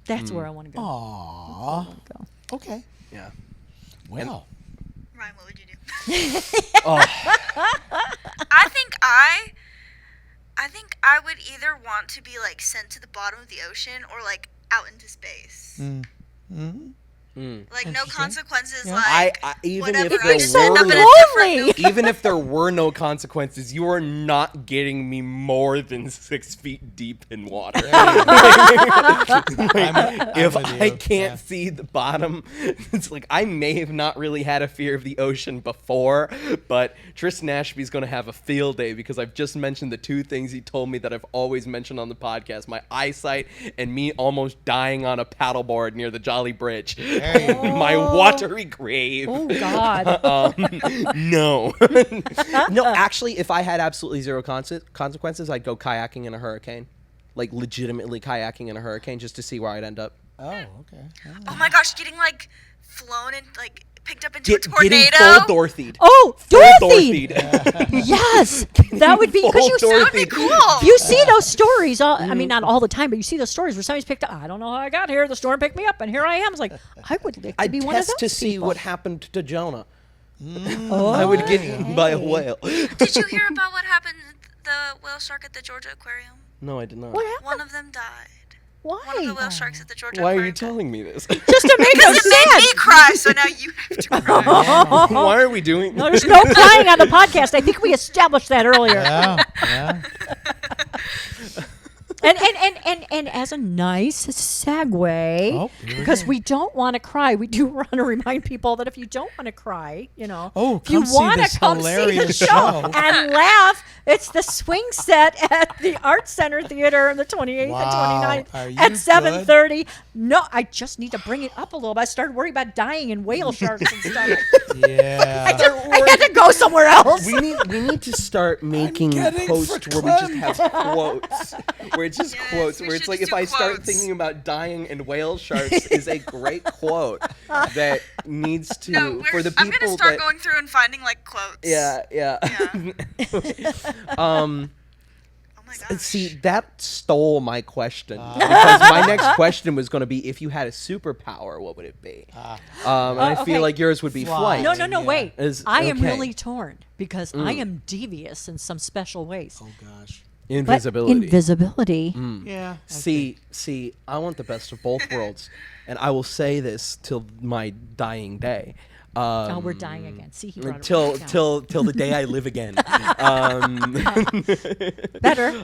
That's where I want to go. Aww. Okay. Yeah. Well. Ryan, what would you do? I think I would either want to be like sent to the bottom of the ocean or like out into space. Like no consequences. Like I even whatever. if I there just end up in a were different. even if there were no consequences, you are not getting me more than 6 feet deep in water. If with I you. can't see the bottom, it's like I may have not really had a fear of the ocean before, but Tristan Ashby's going to have a field day because I've just mentioned the two things he told me that I've always mentioned on the podcast: my eyesight and me almost dying on a paddleboard near the Jolly Bridge. My watery grave. Oh God! No. No, actually, if I had absolutely zero consequences, I'd go kayaking in a hurricane. Like, legitimately kayaking in a hurricane just to see where I'd end up. Oh, okay. Oh my gosh, getting like flown and like picked up into a Getting tornado. full Dorothy'd. Oh, Full Dorothy! Yes, that would be because you Full That would be Dorothy. cool. You see those stories, I mean, not all the time, but you see those stories where somebody's picked up. I don't know how I got here. The storm picked me up, and here I am. It's like, I would like to I'd be one of test those to see people. what happened to Jonah. Oh, I would get eaten by a whale. Did you hear about what happened to the whale shark at the Georgia Aquarium? No, I did not. What happened? One of them died. Why? One of the whale sharks at the Georgia Why are Aquarium. you telling me this? Just to make Because us it made sad. me cry, so now you have to cry. Why are we doing No, this? there's no crying on the podcast. I think we established that earlier. Yeah. And as a nice segue, Oh, here we because go. we don't want to cry, we do want to remind people that if you don't want to cry, Oh, if you come see want this to come see the hilarious show show. and laugh, it's the Swingset at the Arts Center Theater on the 28th Wow, and are 29th you at good? 7:30. No, I just need to bring it up a little bit. I started worrying about dying in whale sharks and stuff. Yeah. I had to go somewhere else. We need to start making getting posts where we just verklempt. have quotes, where it's just Yes, quotes, we where it's should like just if do I start quotes. thinking about dying and whale sharks is a great quote that needs to No, for the I'm people gonna start that going through and finding like quotes. yeah. Oh my gosh. See, that stole my question because my next question was going to be if you had a superpower, what would it be? And I okay. feel like yours would be Fly. flight. No, Yeah. wait. Is- I am okay. really torn because I am devious in some special ways. Oh gosh. But Invisibility. invisibility. Yeah. See, I want the best of both worlds, and I will say this till my dying day. Oh, we're dying again. See, he brought it Till right down. till the day I live again. Better.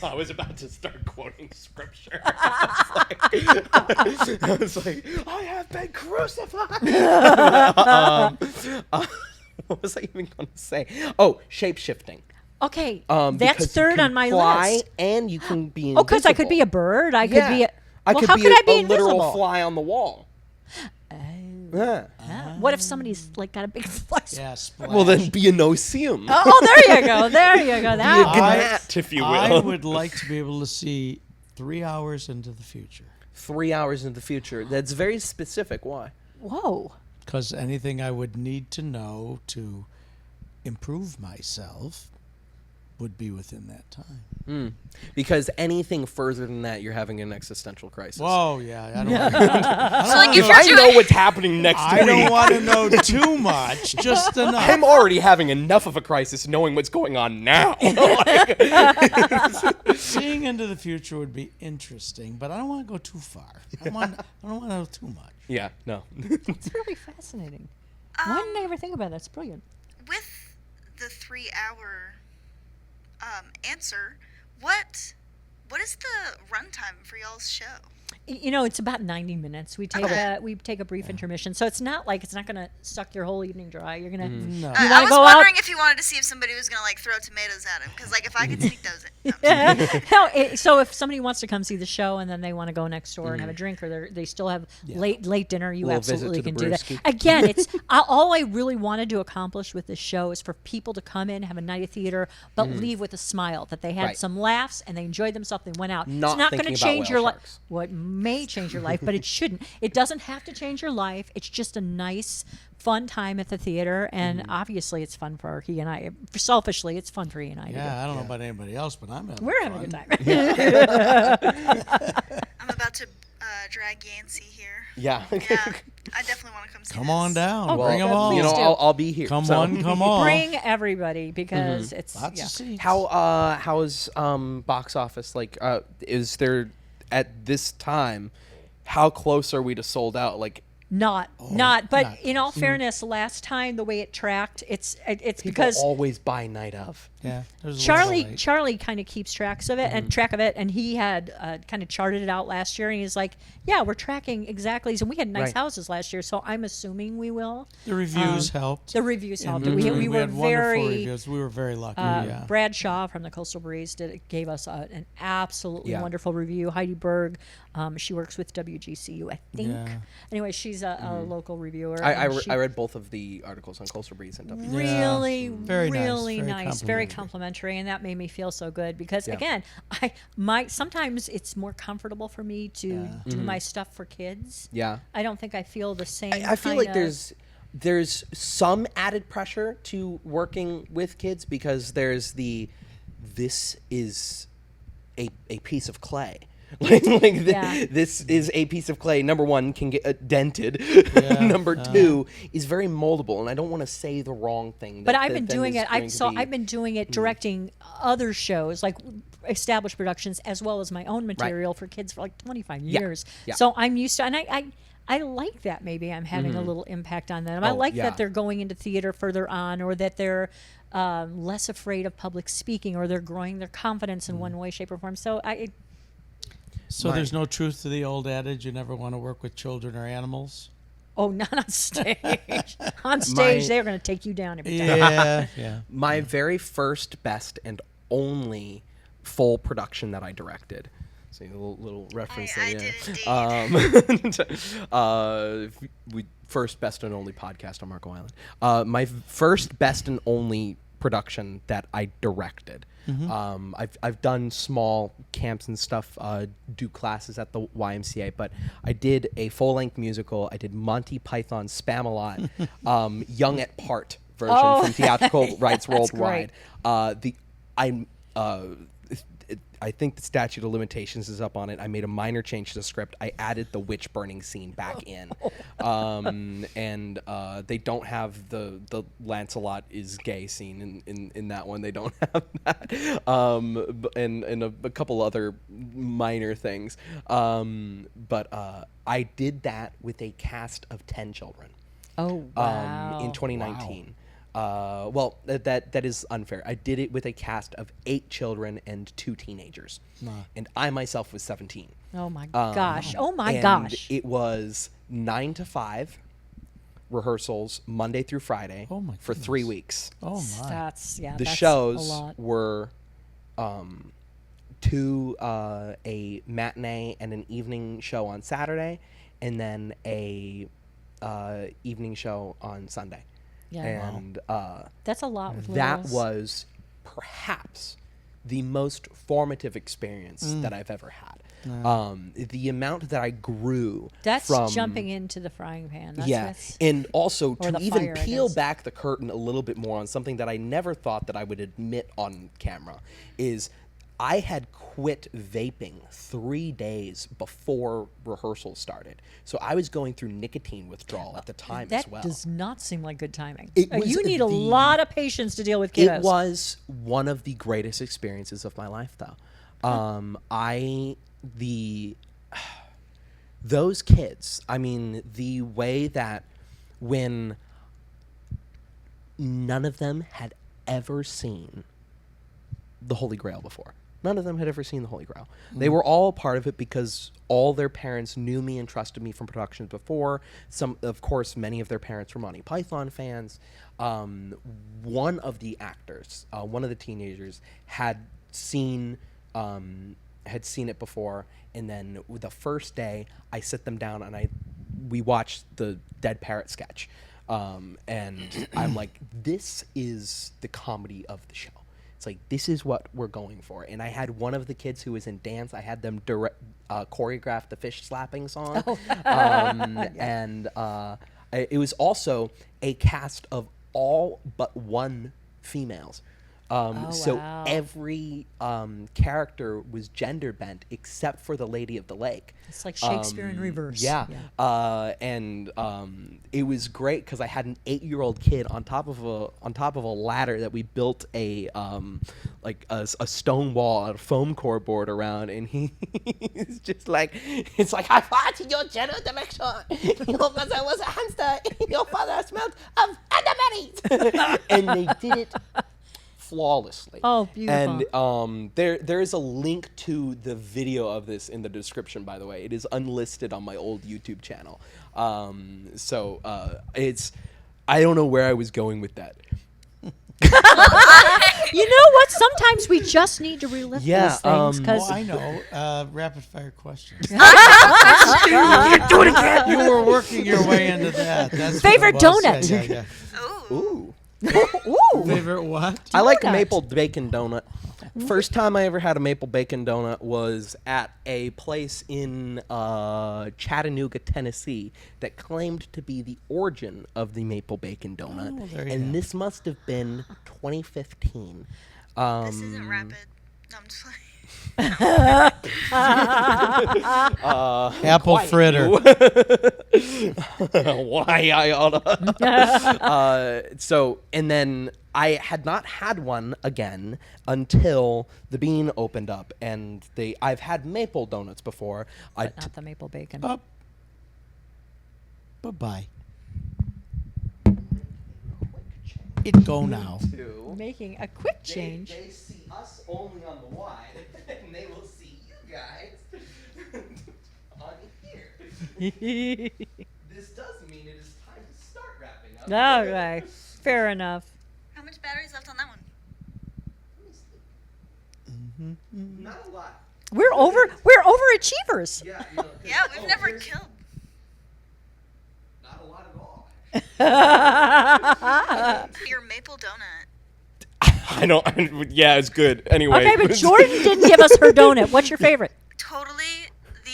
I was about to start quoting scripture. I was like, I have been crucified. What was I even going to say? Oh, shape-shifting. Okay, Because that's you third can on my fly list. and you can be invisible. Oh, because I could be a bird. I could be a. I well, could how be could a, I be a literal invisible? fly on the wall. Yeah. What if somebody's like got a big fly? Yeah. Splash. Well, then be a no-see-um. Oh, there you go. There you go. That. Be a I- gnat, if you will. I would like to be able to see 3 hours into the future. 3 hours in the future. That's very specific. Why? Whoa. Because anything I would need to know to improve myself, would be within that time. Because anything further than that, you're having an existential crisis. Whoa, yeah. I don't So like if I you're know doing, what's happening next I week. don't want to know too much, just enough. I'm already having enough of a crisis knowing what's going on now. Seeing into the future would be interesting, but I don't want to go too far. I don't want to know too much. Yeah, no. It's really fascinating. Why didn't I ever think about that? It's brilliant. with the 3-hour answer, what is the runtime for y'all's show? You know, it's about 90 minutes. We take a brief intermission, so it's not like it's not going to suck your whole evening dry. You're gonna. No. You I want was to go wondering out? if you wanted to see if somebody was gonna like throw tomatoes at him, because like if I could sneak those in. No, so if somebody wants to come see the show and then they want to go next door and have a drink, or they still have late dinner, you Little visit absolutely to the can do that. brewski. Again, it's all I really wanted to accomplish with this show is for people to come in, have a night of theater, but leave with a smile, that they had Right. some laughs and they enjoyed themselves. They went out. Not it's not thinking going to about change whale your life. sharks. What may change your life, but it shouldn't. It doesn't have to change your life. It's just a nice, fun time at the theater, and obviously it's fun for he and I. Selfishly, it's fun for he and I. Yeah, I don't know about anybody else, but I'm having We're fun. having a good time. I'm about to drag Yancey here. Yeah. Yeah, I definitely want to come see Come this. on down. Oh, Bring them good. all. You know, Please do. I'll be here. Come So, on, come on. Bring everybody because it's Lots of seats. How is box office like? Is there at this time? How close are we to sold out? Like not. But not in all fairness, last time the way it tracked, it's people because always buy night of. Yeah, there's a lot of light. Charlie kind of keeps tracks of it and track of it, and he had kind of charted it out last year, and he's like, "Yeah, we're tracking exactly." So we had nice Right. houses last year, so I'm assuming we will. The reviews helped. The reviews helped. And We were had wonderful very. reviews. We were very lucky. Yeah. Brad Shaw from the Coastal Breeze gave us an absolutely Yeah. wonderful review. Heidi Berg, she works with WGCU, I think. Yeah. Anyway, she's a local reviewer. I and she read both of the articles on Coastal Breeze and W. really, Very nice, really very nice, very complimentary. complimentary, and that made me feel so good because Yeah. again, sometimes it's more comfortable for me to do my stuff for kids. Yeah. I don't think I feel the same. I feel like kinda- there's some added pressure to working with kids because there's this is a piece of clay. Yeah. This is a piece of clay. Number one, can get dented. Yeah, Number two is very moldable, and I don't want to say the wrong thing. But that- I've that been then doing is it. going to be- I've been doing it directing other shows, like established productions, as well as my own material for kids for like 25 years. Yeah. So I'm used to, and I like that. Maybe I'm having a little impact on them. I Oh, like yeah. that they're going into theater further on, or that they're less afraid of public speaking, or they're growing their confidence in one way, shape, or form. So So there's no truth to the old adage, you never want to work with children or animals? oh, not on stage. On stage, My- they're going to take you down every time. Yeah, yeah. My very first, best, and only full production that I directed. See a little reference I there. did indeed. We first, best, and only podcast on Marco Island. My first, best, and only production that I directed. I've done small camps and stuff, do classes at the YMCA, but I did a full-length musical. I did Monty Python's Spamalot, Young at Part version from Theatrical Rights Worldwide. I think the statute of limitations is up on it. I made a minor change to the script. I added the witch burning scene back in, and they don't have the Lancelot is gay scene in that one. They don't have that, and a couple other minor things. But I did that with a cast of 10 children. Oh, wow. In 2019. Well, that is unfair. I did it with a cast of 8 children and 2 teenagers, and I myself was 17. Oh, my gosh. Oh, my and gosh. It was 9 to 5 rehearsals Monday through Friday Oh, my for 3 goodness. weeks. Oh, my. That's The a shows lot. were 2 a matinee and an evening show on Saturday, and then a evening show on Sunday. Yeah. And That's a lot with that littles. was perhaps the most formative experience that I've ever had. The amount that I grew That's from jumping into the frying pan. That's and also or to the even fire, I peel guess. back the curtain a little bit more on something that I never thought that I would admit on camera is I had quit vaping 3 days before rehearsal started. So I was going through nicotine withdrawal at the time that as well. does not seem like good timing. It was You need a the- lot of patience to deal with kiddos. It was one of the greatest experiences of my life, though. Those kids. I mean, the way that when none of them had ever seen the Holy Grail before. None of them had ever seen the Holy Grail. They were all a part of it because all their parents knew me and trusted me from productions before. Some, of course, many of their parents were Monty Python fans. One of the actors, one of the teenagers, had seen it before, and then the first day I sit them down and we watched the Dead Parrot sketch, and I'm like, this is the comedy of the show. It's like, this is what we're going for. And I had one of the kids who was in dance. I had them choreograph the fish slapping song. And it was also a cast of all but one females. So wow. every character was gender bent except for the Lady of the Lake. It's like Shakespeare in reverse. Yeah. And it was great because I had an 8-year-old kid on top of a ladder that we built a stone wall, a foam core board around, and he's just like, it's like, I fought in your general direction. Your mother was a hamster. Your father smelled of underberries. And they did it flawlessly. Oh, beautiful. And there is a link to the video of this in the description, by the way. It is unlisted on my old YouTube channel. It's, I don't know where I was going with that. You know what? Sometimes we just need to relive Yeah, these things because Well, I know. Rapid fire questions. do it again. You were working your way into that. That's what Favorite it was. donut? Yeah. Ooh. Ooh. Favorite what? I like a Donut. maple bacon donut. First time I ever had a maple bacon donut was at a place in Chattanooga, Tennessee, that claimed to be the origin of the maple bacon donut. Oh, there you And go. this must have been 2015. This isn't rapid. No, I'm just playing. Apple fritter. Why I oughta. So, and then I had not had one again until the Bean opened up, and I've had maple donuts before. Not the maple bacon. Bye-bye. It go now. Making a quick change. They see us only on the wide, and they will see you guys on here. This does mean it is time to start wrapping up. All right. Fair enough. How much battery's left on that one? Not a lot. We're overachievers. Yeah, Yeah, we've never killed. Not a lot at all. Your maple donut. I don't. Yeah, it's good. Anyway. Okay, but Jordan didn't give us her donut. What's your favorite? Totally the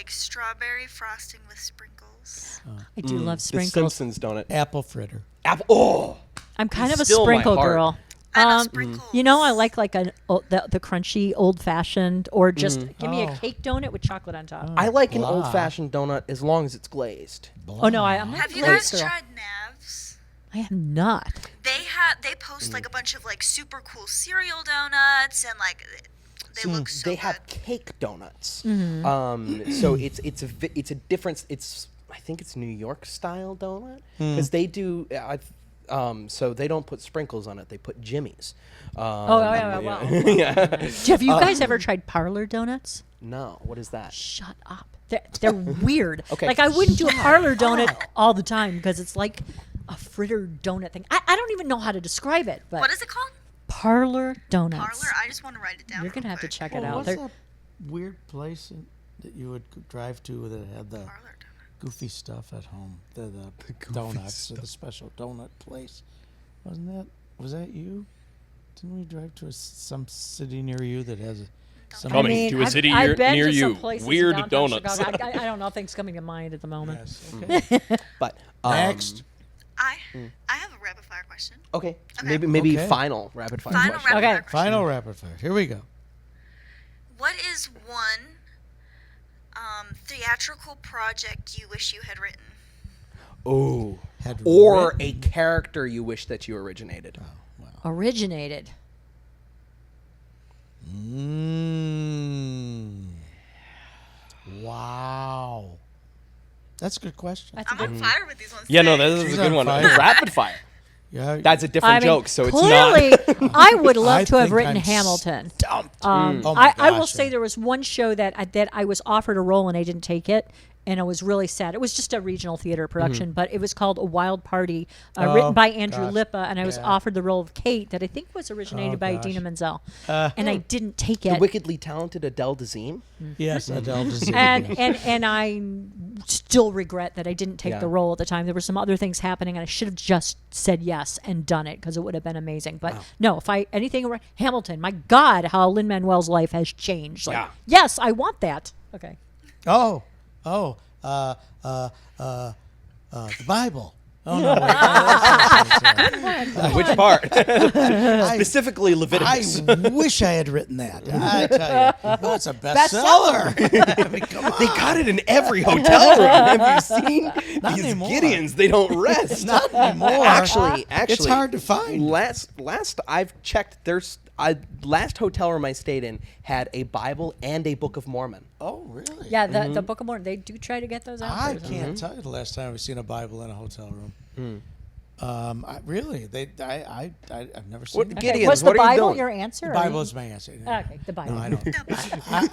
strawberry frosting with sprinkles. I do love The sprinkles. Simpsons donut. Apple fritter. Apple. Oh. I'm kind of a Still my sprinkle heart. girl. I love sprinkles. You know, I like the crunchy old fashioned, or just give me a Oh. cake donut with chocolate on top. I like an Blah. old-fashioned donut as long as it's glazed. Oh no, I'm not Have a you glaze guys girl. tried Navs? I am not. They post a bunch of super cool cereal donuts and they look so They good. have cake donuts. Mm-hmm. So it's a different. I think it's New York style donut because they do. So they don't put sprinkles on it. They put jimmies. Wow. Yeah. Have you guys ever tried parlor donuts? No. What is that? Shut up. They're weird. Okay. Like I wouldn't do a parlor donut all the time because it's like a fritter donut thing. I don't even know how to describe it, but What is it called? parlor donuts. Parlor? I just want to write it down. You're gonna real have to quick. check it Well, out. what's They're- that weird place that you would drive to that had the Parlor donut. goofy stuff at home? The donuts, the special donut place. Was that you? Didn't we drive to some city near you that has Donut. Coming to a city I've been near to some you. places in Weird downtown donuts. Chicago. I don't know. Things coming to mind at the moment. Yes. Okay. But Next. I have a rapid fire question. Okay. Okay. Maybe Okay. final rapid fire Final question. rapid Okay. fire question. Final rapid fire. Here we go. What is one theatrical project you wish you had written? Oh. Had Or written- a character you wish that you originated. Originated. Wow. That's a good question. That's a I'm good on fire with these ones. Yeah, no, today. this is She's a good on one. fire. Rapid fire. Yeah. That's a different joke, so it's not. clearly, I would love I to have think written I'm Hamilton. stumped. Um, Oh my I will gosh, say yeah. there was one show that I was offered a role and I didn't take it, and I was really sad. It was just a regional theater production, but it was called A Wild Party, written by Andrew gosh. Lippa, and I was Yeah. offered the role of Kate that I think was originated by gosh. Idina Menzel, and I didn't take The it. wickedly talented Adele Dazeem. Yes, Adele Dazeem. And I still regret that I didn't take Yeah. the role at the time. There were some other things happening, and I should have just said yes and done it because it would have been amazing. But no, if I anything around Hamilton, my God, how Lin-Manuel's life has changed. Like, Yeah. yes, I want that. Okay. the Bible. Oh no! Wait, Which part? I, Specifically I Leviticus. wish I had written that. I tell you, oh, it's a bestseller. I mean, come on. They got it in every hotel room. Have you seen Not these anymore. Gideons? They don't rest. Not anymore. Actually, it's hard to find. Last I've checked, last hotel room I stayed in had a Bible and a Book of Mormon. Oh, really? Yeah, the Book of Mormon, they do try to get those out I there. can't tell you the last time I've seen a Bible in a hotel room. I've never seen What it. Gideons, Was the what are you Bible doing? your answer? The or Bible you- is my answer. Okay, the Bible. No, I don't.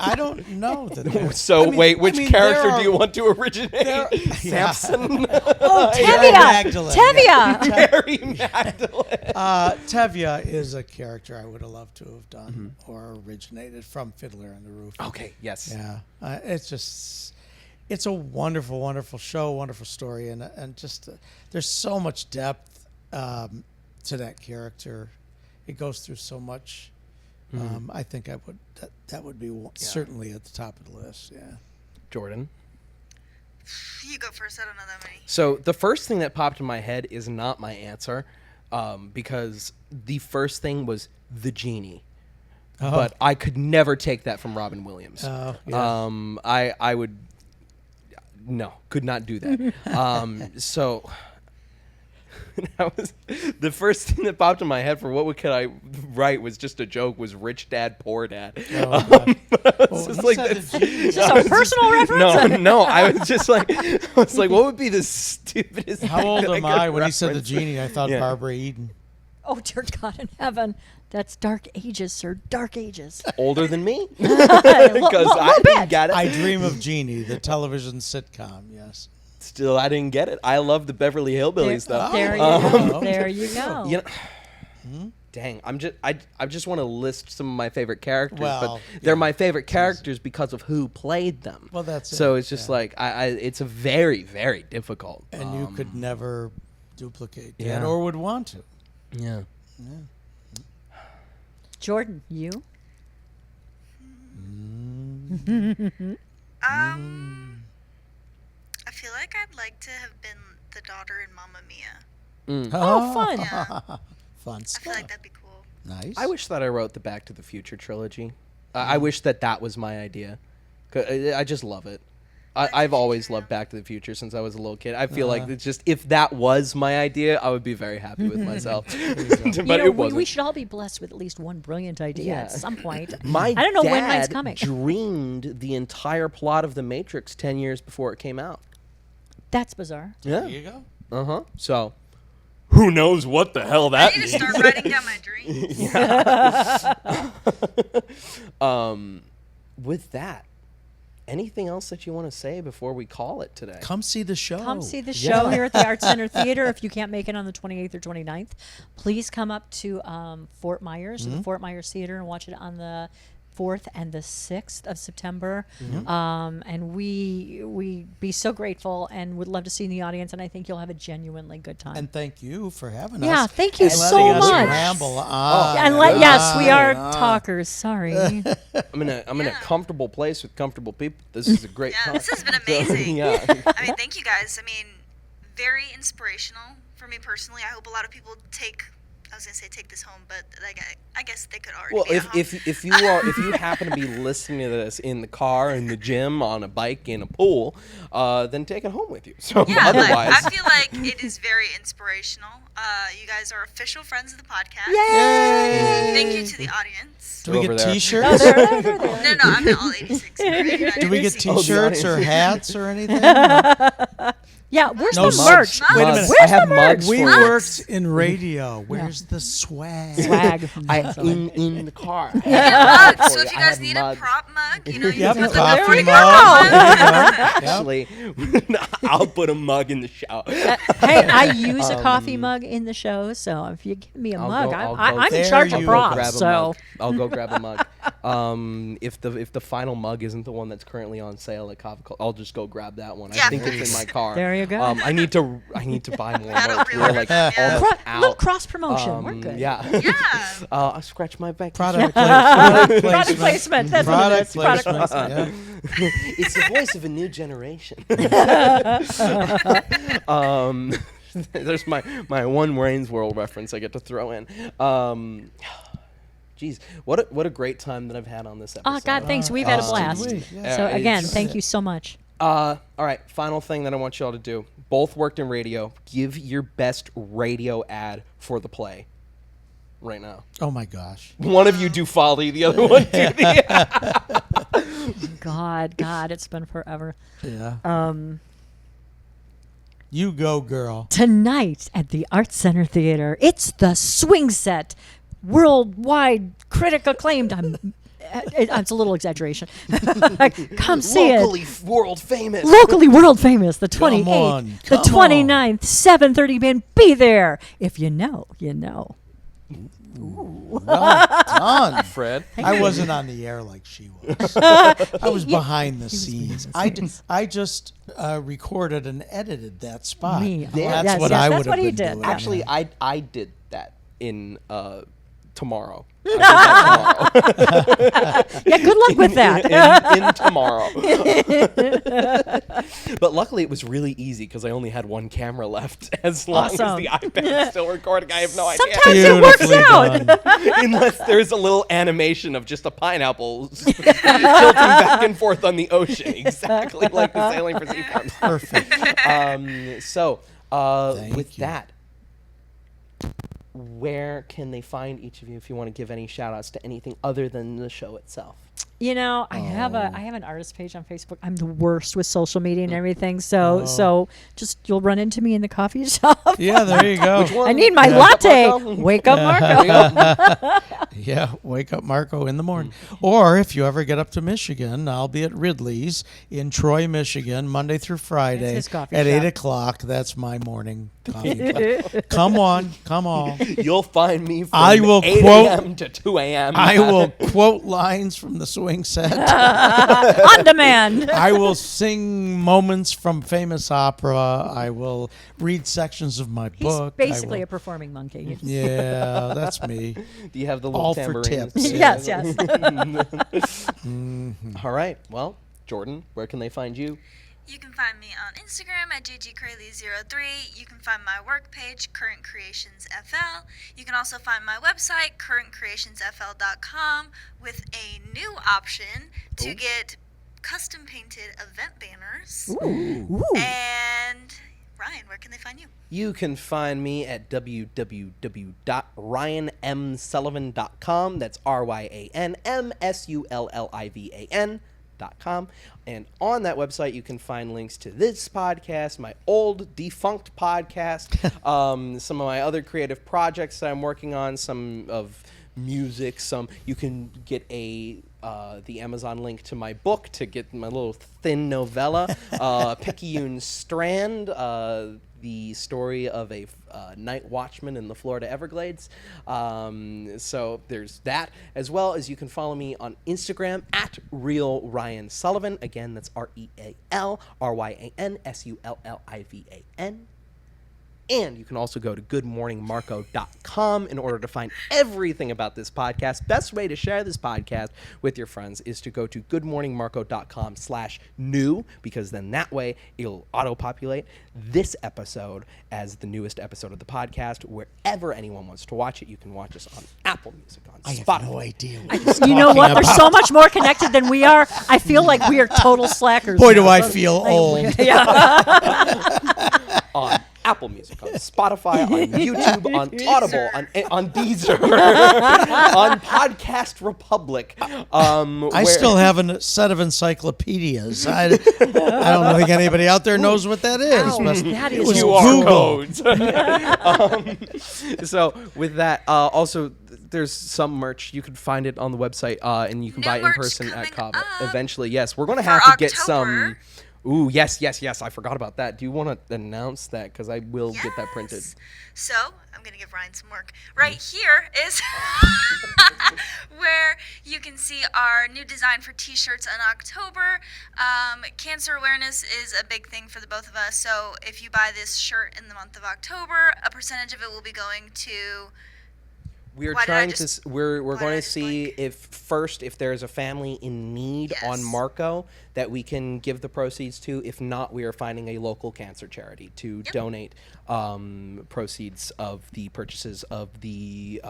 I don't know that. they're- So I mean- wait, which I mean, character there do you are- want to originate? Yeah. Samson, Oh, Mary Tevye! Magdalene, Tevye! Mary Magdalene. Tevye is a character I would have loved to have done or originated from Fiddler on the Roof. Okay, yes. Yeah, it's a wonderful, wonderful show, wonderful story, and just there's so much depth to that character. It goes through so much. I think that would be certainly at the top of the list. Yeah. Jordan. You go first. I don't know that many. So the first thing that popped in my head is not my answer, because the first thing was the genie. But I could never take that from Robin Williams. Oh, yeah. I would could not do that. So that was the first thing that popped in my head for could I write was just a joke, was Rich Dad Poor Dad. Oh, Just he like said this- the genie. Just a personal reference? No, I was just like, what would be the stupidest How thing old that am could I when he said the reference? genie? I thought Yeah. Barbara Eden. Oh, dear God in heaven. That's dark ages, sir. Dark ages. Older than me? Because I didn't get it. I Dream of Jeannie, the television sitcom. Yes. Still, I didn't get it. I love the Beverly Hillbillies, though. There you Oh. go. There you go. You know, dang, I just want to list some of my favorite characters, Well, but they're yeah. my favorite characters because of who played them. Well, that's so it, it's just yeah. like it's a very, very difficult. And you could never duplicate that yeah. or would want to. Yeah. Jordan, you? I feel like I'd like to have been the daughter in Mamma Mia. Oh, fun. Yeah, Fun I stuff. feel like that'd be cool. Nice. I wish that I wrote the Back to the Future trilogy. I wish that was my idea. 'Cause I just love it. I've always loved Back to the Future since I was a little kid. I feel like it's just, if that was my idea, I would be very happy with myself. But You know, it wasn't. we should all be blessed with at least one brilliant idea Yeah. at some point. My I don't know when mine's dad coming. dreamed the entire plot of The Matrix 10 years before it came out. That's bizarre. Yeah. There you go. Uh-huh. So, Who knows what the hell I that need to means? start writing down my dreams. with that, anything else that you want to say before we call it today? Come see the show. Come see the show here at the Arts Center Theater. If you can't make it on the 28th or 29th, please come up to Fort Myers, the Fort Myers Theater, and watch it on the 4th and the 6th of September. And we be so grateful and would love to see you in the audience. And I think you'll have a genuinely good time. And thank you for having us. Yeah, thank you and so letting us much. ramble on. And yes, we are talkers. Sorry. I'm in a comfortable place with comfortable people. This is a great Yeah, time. this has been amazing. Yeah. I mean, thank you guys. I mean, very inspirational for me personally. I hope a lot of people take this home, but like I guess they could already. Well, be at home. if you happen to be listening to this in the car, in the gym, on a bike, in a pool, then take it home with you. So yeah, otherwise, I feel like it is very inspirational. You guys are official friends of the podcast. Yay! Thank you to the audience. Do we Over get there. T-shirts? No, I'm not all 86. Right? Do we get T-shirts or hats or anything? Yeah, where's No the mugs. merch? Wait a minute. Where's I have the merch? mugs We for you. worked in radio. Where's the swag? Swag. in the car. Mugs. So if you I guys have need mugs. a prop mug, you know, you Yep, can put the coffee Good Morning mug. Marco. Actually, I'll put a mug in the shower. Hey, I use a coffee mug in the show, so if you give me a mug, I'm in There charge you of go. props. Grab a So mug. I'll go grab a mug. If the final mug isn't the one that's currently on sale at Coffee Club, I'll just go grab that one. I Yeah, think it's in my car. There you go. I need to buy more That'll mugs. really We're like help, yeah. almost little out. cross promotion. We're good. Yeah. Yeah. I scratch my back. Product Product placement. placement. That's what it is. Product Product placement. Yeah. It's the voice of a new generation. There's my one Wayne's World reference I get to throw in. Geez, what a great time that I've had on this episode. Oh God, thanks. We've had a blast. Yeah. So again, It's- thank you so much. All right, final thing that I want y'all to do. Both worked in radio. Give your best radio ad for the play right now. Oh my gosh. One of you do Folly, the other one do the... God, it's been forever. Yeah. You go, girl. Tonight at the Arts Center Theater, it's the Swingset, worldwide critic acclaimed. It's a little exaggeration. Come see Locally it. world famous. Locally world famous. The Come 28th, on, the come on. 29th, 7:30 man. Be there. If you know, you know. Well done. Fred. I wasn't on the air like she was. I was behind the scenes. I just recorded and edited that spot. Me. That's Yes, what yes, I that's would what have he been did. doing. Actually, I did that in tomorrow. Yeah, good luck with that. in tomorrow. But luckily, it was really easy because I only had one camera left. As long as Awesome. the iPad's still recording, I have no idea. Sometimes it works Beautifully out. done. Unless there's a little animation of just a pineapple tilting back and forth on the ocean, exactly like the Sailing for Seafarms. Perfect. With you. that, where can they find each of you if you want to give any shout outs to anything other than the show itself? You know, I have an artist page on Facebook. I'm the worst with social media and everything. So just you'll run into me in the coffee shop. Yeah, there you go. I need my latte. Wake up, Marco. Yeah, wake up Marco in the morning. Or if you ever get up to Michigan, I'll be at Ridley's in Troy, Michigan, Monday through Friday his coffee at shop. 8 o'clock. That's my morning coffee. Come on. You'll find me from I will 8 quote- a.m. to 2 a.m. I will quote lines from the swing set. On demand. I will sing moments from famous opera. I will read sections of my He's book. basically I a performing monkey. yeah, that's me. Do you have the little All for tambourines? tips. Yes, yes. All right. Well, Jordan, where can they find you? You can find me on Instagram at ggcrayley03. You can find my work page, Current Creations FL. You can also find my website, currentcreationsfl.com, with a new option to get custom painted event banners. Ooh. And Ryan, where can they find you? You can find me at www.ryanmsullivan.com. That's RyanMsullivan.com. And on that website, you can find links to this podcast, my old defunct podcast, some of my other creative projects that I'm working on, some of music, some you can get a the Amazon link to my book to get my little thin novella, Picayune Strand, the story of a night watchman in the Florida Everglades. So there's that, as well as you can follow me on Instagram at Real Ryan Sullivan. Again, that's RealRyanSullivan. And you can also go to goodmorningmarco.com in order to find everything about this podcast. Best way to share this podcast with your friends is to go to goodmorningmarco.com/new, because then that way it'll auto-populate this episode as the newest episode of the podcast. Wherever anyone wants to watch it, you can watch us on Apple Music, on Spotify. I have no idea what he's You know what? talking They're so much more connected than we are. I feel like we are total slackers. Boy, now. do I feel old. On Apple Music, on Spotify, on YouTube, on Audible, on Deezer, on Podcast Republic. I still have a set of encyclopedias. I don't think anybody out there knows what that is. Ow, but that it is was QR Google. codes. So with that, also there's some merch. You can find it on the website, and you can buy it in merch person at coming Kava. up Eventually, yes, we're going to for have to get some. October. Ooh, yes. I forgot about that. Do you want to announce that? Because I will get that printed. Yes. So I'm gonna give Ryan some work. Right here is where you can see our new design for T-shirts in October. Cancer awareness is a big thing for the both of us. So if you buy this shirt in the month of October, a percentage of it will be going to. We're Why did I trying just- to. We're why going did I to just see blank? if there's a family in need on Yes. Marco that we can give the proceeds to. If not, we are finding a local cancer charity to donate proceeds of the purchases of the.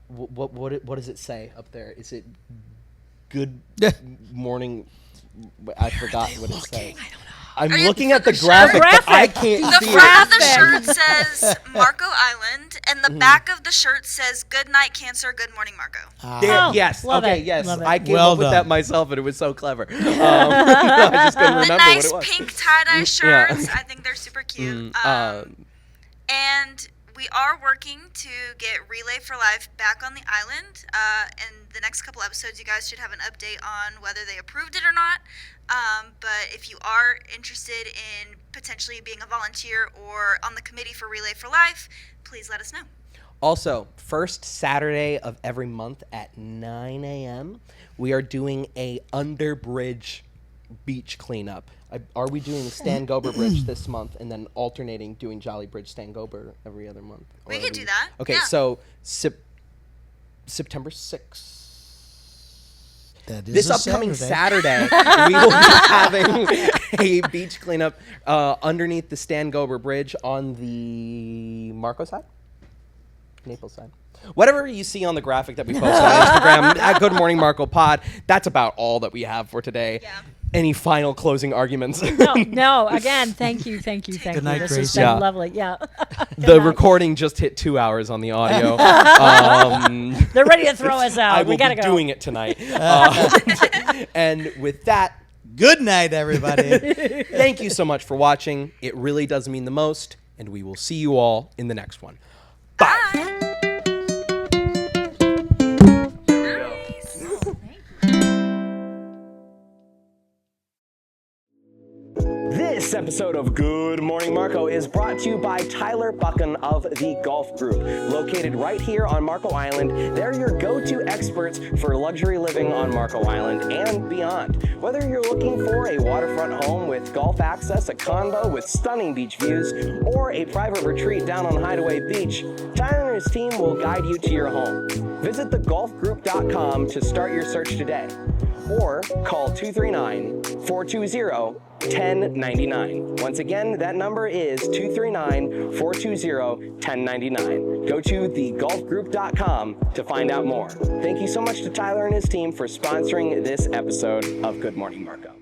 What does it say up there? Is it Good Morning? I forgot what it says. I'm Are you looking at the looking graphic, at but I can't The see front it. of the shirt says Marco Island, and the back of the shirt says "Good night, Cancer. Good morning, Marco." There, Oh, yes. love Okay. it, Yes. love it. I came Well up with done. that myself, and it was so clever. I just couldn't The remember nice what it was. pink tie-dye Yeah. shirts. I think they're super cute. And we are working to get Relay for Life back on the island. And the next couple episodes, you guys should have an update on whether they approved it or not. But if you are interested in potentially being a volunteer or on the committee for Relay for Life, please let us know. Also, first Saturday of every month at 9 a.m., we are doing a underbridge beach cleanup. Are we doing Stan Gober Bridge this month and then alternating doing Jolly Bridge Stan Gober every other month? We Or could are do that, Okay, yeah. so September 6th. That is This a upcoming Saturday. Saturday, we will be having a beach cleanup underneath the Stan Gober Bridge on the Marco side? Naples side. Whatever you see on the graphic that we post on Instagram at Good Morning Marco Pod, that's about all that we have for today. Yeah. Any final closing arguments? No. Again, thank you. Good night, This has Gracie. been Yeah. lovely. Yeah. The recording just hit 2 hours on the audio. They're ready to throw us out. I will we gotta be go. doing it tonight. And with that, Good night, everybody. thank you so much for watching. It really does mean the most, and we will see you all in the next one. Bye. This episode of Good Morning Marco is brought to you by Tyler Buchan of the Golf Group. Located right here on Marco Island, they're your go-to experts for luxury living on Marco Island and beyond. Whether you're looking for a waterfront home with golf access, a condo with stunning beach views, or a private retreat down on Hideaway Beach, Tyler and his team will guide you to your home. Visit thegolfgroup.com to start your search today, or call 239-420-1099. Once again, that number is 239-420-1099. Go to thegolfgroup.com to find out more. Thank you so much to Tyler and his team for sponsoring this episode of Good Morning Marco.